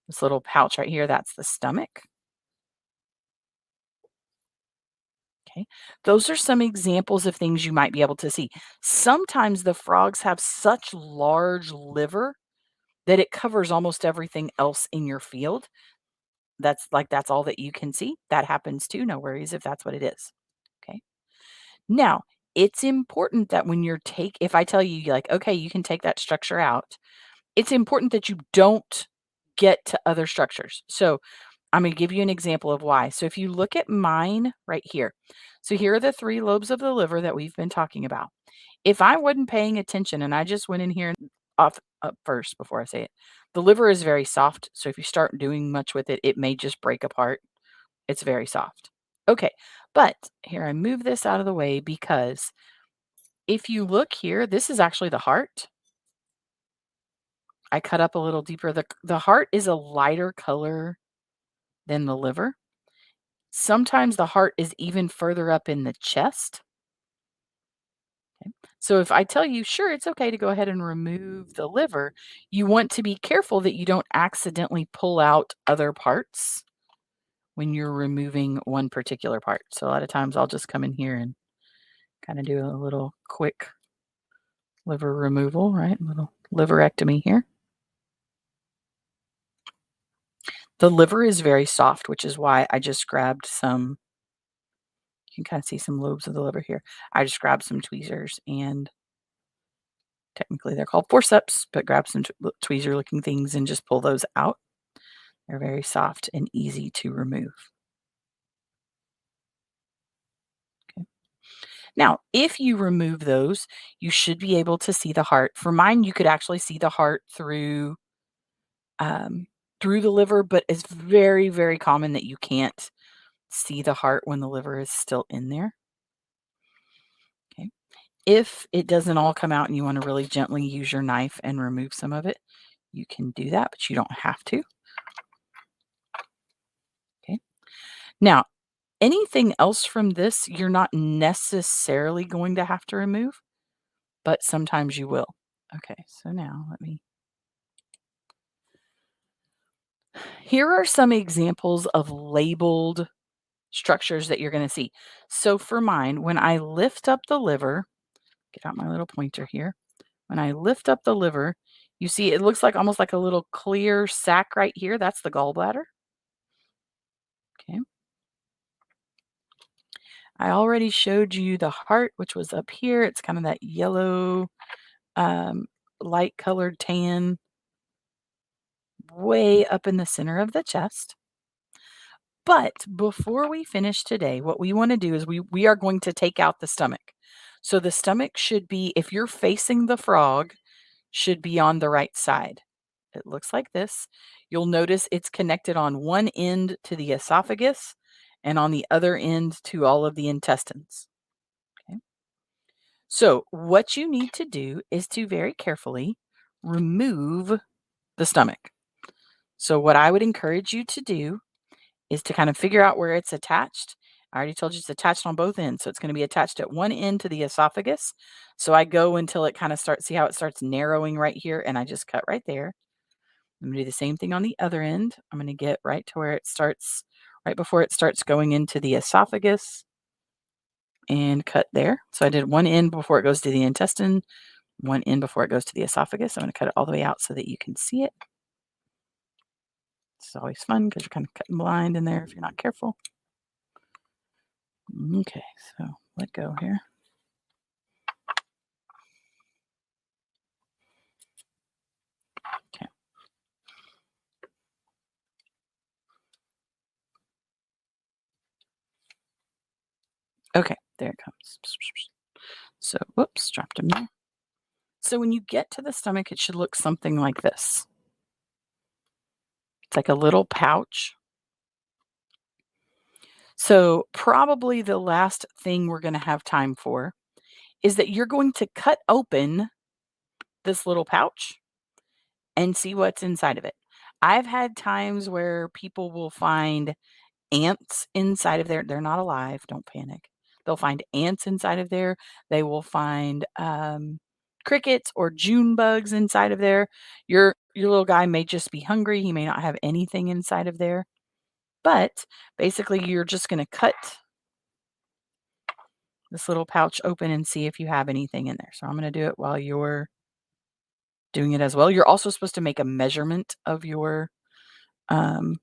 this little pouch right here. That's the stomach. Okay. Those are some examples of things you might be able to see. Sometimes the frogs have such large liver that it covers almost everything else in your field. That's all that you can see. That happens too. No worries if that's what it is. Okay. Now, it's important that when if I tell you like, okay, you can take that structure out, it's important that you don't get to other structures. So I'm going to give you an example of why. So if you look at mine right here, so here are the 3 lobes of the liver that we've been talking about. If I wasn't paying attention and I just went in here off up first before I say it, the liver is very soft. So if you start doing much with it, it may just break apart. It's very soft. Okay, but here I move this out of the way because if you look here, this is actually the heart. I cut up a little deeper. The heart is a lighter color than the liver. Sometimes the heart is even further up in the chest. Okay. So if I tell you, sure, it's okay to go ahead and remove the liver, you want to be careful that you don't accidentally pull out other parts when you're removing one particular part. So a lot of times I'll just come in here and kind of do a little quick liver removal, right? A little liverectomy here. The liver is very soft, which is why I just grabbed some. You can kind of see some lobes of the liver here. I just grabbed some tweezers and technically they're called forceps, but grab some tweezer looking things and just pull those out. They're very soft and easy to remove. Okay. Now, if you remove those, you should be able to see the heart. For mine, you could actually see the heart through the liver, but it's very, very common that you can't see the heart when the liver is still in there. Okay. If it doesn't all come out and you want to really gently use your knife and remove some of it, you can do that, but you don't have to. Okay. Now, anything else from this, you're not necessarily going to have to remove, but sometimes you will. Okay, so now here are some examples of labeled structures that you're going to see. So for mine, when I lift up the liver, Get out my little pointer here. When I lift up the liver, you see it looks like almost like a little clear sac right here. That's the gallbladder. Okay. I already showed you the heart, which was up here. It's kind of that yellow, um, light colored tan way up in the center of the chest. But before we finish today, what we want to do is we are going to take out the stomach. So the stomach should be, if you're facing the frog, should be on the right side. It looks like this. You'll notice it's connected on one end to the esophagus and on the other end to all of the intestines. Okay. So what you need to do is to very carefully remove the stomach. So what I would encourage you to do is to kind of figure out where it's attached. I already told you it's attached on both ends. So it's going to be attached at one end to the esophagus. So I go until it kind of starts, see how it starts narrowing right here, and I just cut right there. I'm going to do the same thing on the other end. I'm going to get right to where it starts, right before it starts going into the esophagus, and cut there. So I did one end before it goes to the intestine, one end before it goes to the esophagus. I'm going to cut it all the way out so that you can see it. It's always fun because you're kind of cutting blind in there if you're not careful. Okay, so let go here. Okay. Okay, there it comes. So, whoops, dropped him there. So when you get to the stomach, it should look something like this. It's like a little pouch. So probably the last thing we're going to have time for is that you're going to cut open this little pouch and see what's inside of it. I've had times where people will find ants inside of there. They're not alive. Don't panic. They'll find ants inside of there. They will find crickets or June bugs inside of there. Your little guy may just be hungry. He may not have anything inside of there. But basically, you're just going to cut this little pouch open and see if you have anything in there. So I'm going to do it while you're doing it as well. You're also supposed to make a measurement um,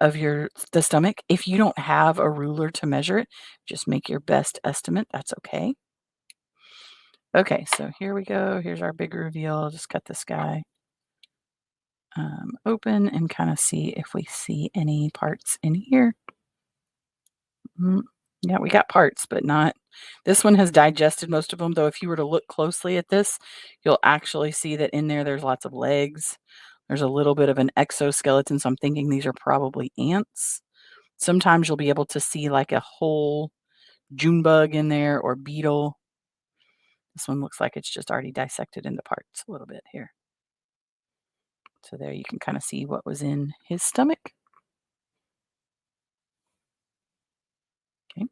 of the stomach. If you don't have a ruler to measure it, just make your best estimate. That's okay. Okay, so here we go. Here's our big reveal. I'll just cut this guy open and kind of see if we see any parts in here. Yeah, we got parts, but not. This one has digested most of them, though. If you were to look closely at this, you'll actually see that in there, there's lots of legs. There's a little bit of an exoskeleton, so I'm thinking these are probably ants. Sometimes you'll be able to see like a whole June bug in there or beetle. This one looks like it's just already dissected into parts a little bit here. So there you can kind of see what was in his stomach. Okay.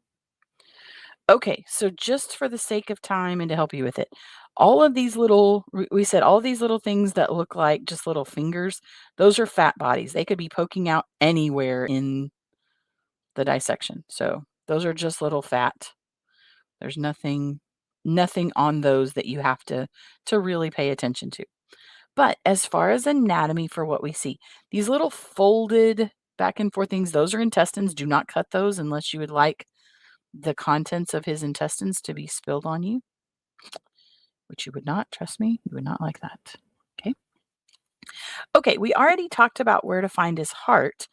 Okay, so just for the sake of time and to help you with it, all of these little, we said all these little things that look like just little fingers, those are fat bodies. They could be poking out anywhere in the dissection. So those are just little fat. There's nothing on those that you have to really pay attention to. But as far as anatomy for what we see, these little folded back and forth things, those are intestines. Do not cut those unless you would like the contents of his intestines to be spilled on you, which you would not. Trust me, you would not like that. Okay. Okay, we already talked about where to find his heart,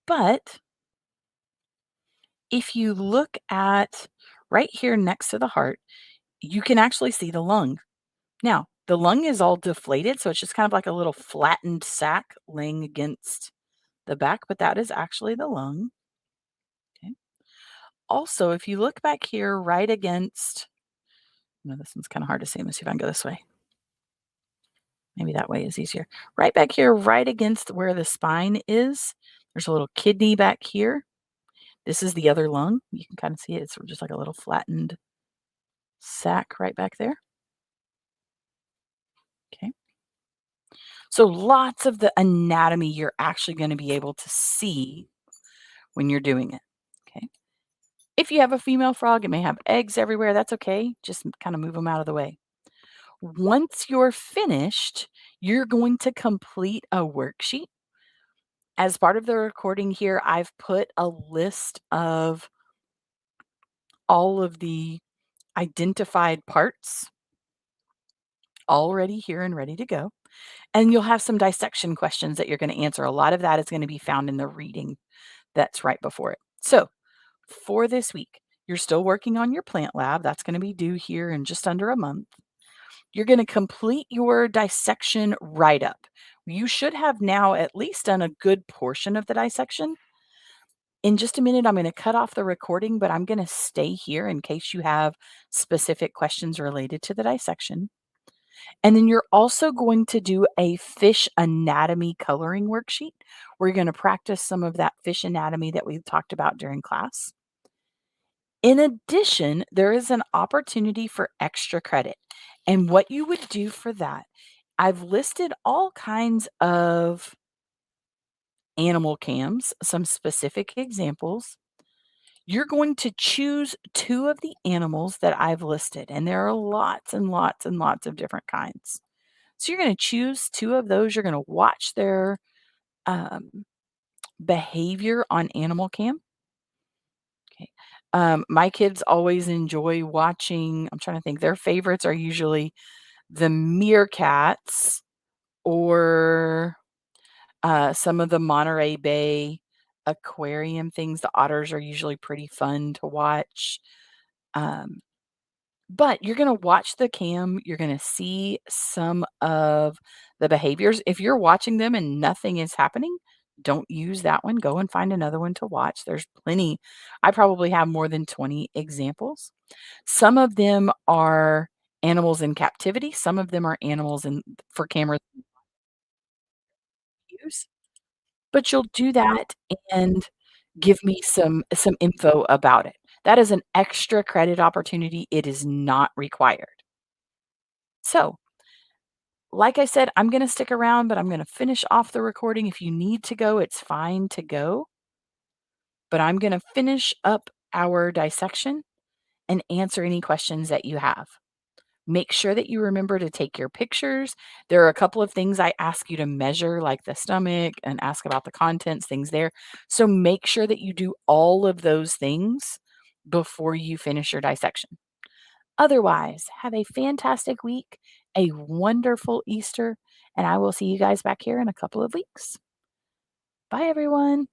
but if you look at right here next to the heart, you can actually see the lung. Now, the lung is all deflated, so it's just kind of like a little flattened sac laying against the back, but that is actually the lung. Okay. Also, if you look back here right against, no, this one's kind of hard to see. Let me see if I can go this way. Maybe that way is easier. Right back here, right against where the spine is, there's a little kidney back here. This is the other lung. You can kind of see it. It's just like a little flattened sac right back there. Okay. So lots of the anatomy you're actually going to be able to see when you're doing it. Okay. If you have a female frog, it may have eggs everywhere. That's okay. Just kind of move them out of the way. Once you're finished, you're going to complete a worksheet. As part of the recording here, I've put a list of all of the identified parts already here and ready to go. And you'll have some dissection questions that you're going to answer. A lot of that is going to be found in the reading that's right before it. So, for this week, you're still working on your plant lab. That's going to be due here in just under a month. You're going to complete your dissection write up. You should have now at least done a good portion of the dissection. In just a minute, I'm going to cut off the recording, but I'm going to stay here in case you have specific questions related to the dissection. And then you're also going to do a fish anatomy coloring worksheet. We're going to practice some of that fish anatomy that we talked about during class. In addition, there is an opportunity for extra credit. And what you would do for that, I've listed all kinds of animal cams, some specific examples. You're going to choose 2 of the animals that I've listed, and there are lots and lots and lots of different kinds. So you're gonna choose 2 of those, you're gonna watch their, um, behavior on Animal Cam. Okay. My kids always enjoy watching I'm trying to think, their favorites are usually the meerkats or, some of the Monterey Bay aquarium things. The otters are usually pretty fun to watch. Um But you're gonna watch the cam, you're gonna see some of the behaviors. If you're watching them and nothing is happening, don't use that one, go and find another one to watch. There's plenty. I probably have more than 20 examples. Some of them are animals in captivity, some of them are animals in for camera use, but you'll do that and give me some info about it. That is an extra credit opportunity, it is not required. So, like I said, I'm gonna stick around, but I'm gonna finish off the recording. If you need to go, it's fine to go, but I'm gonna finish up our dissection and answer any questions that you have. Make sure that you remember to take your pictures. There are a couple of things I ask you to measure, like the stomach and ask about the contents, things there. So make sure that you do all of those things before you finish your dissection. Otherwise, have a fantastic week, a wonderful Easter, and I will see you guys back here in a couple of weeks. Bye, everyone.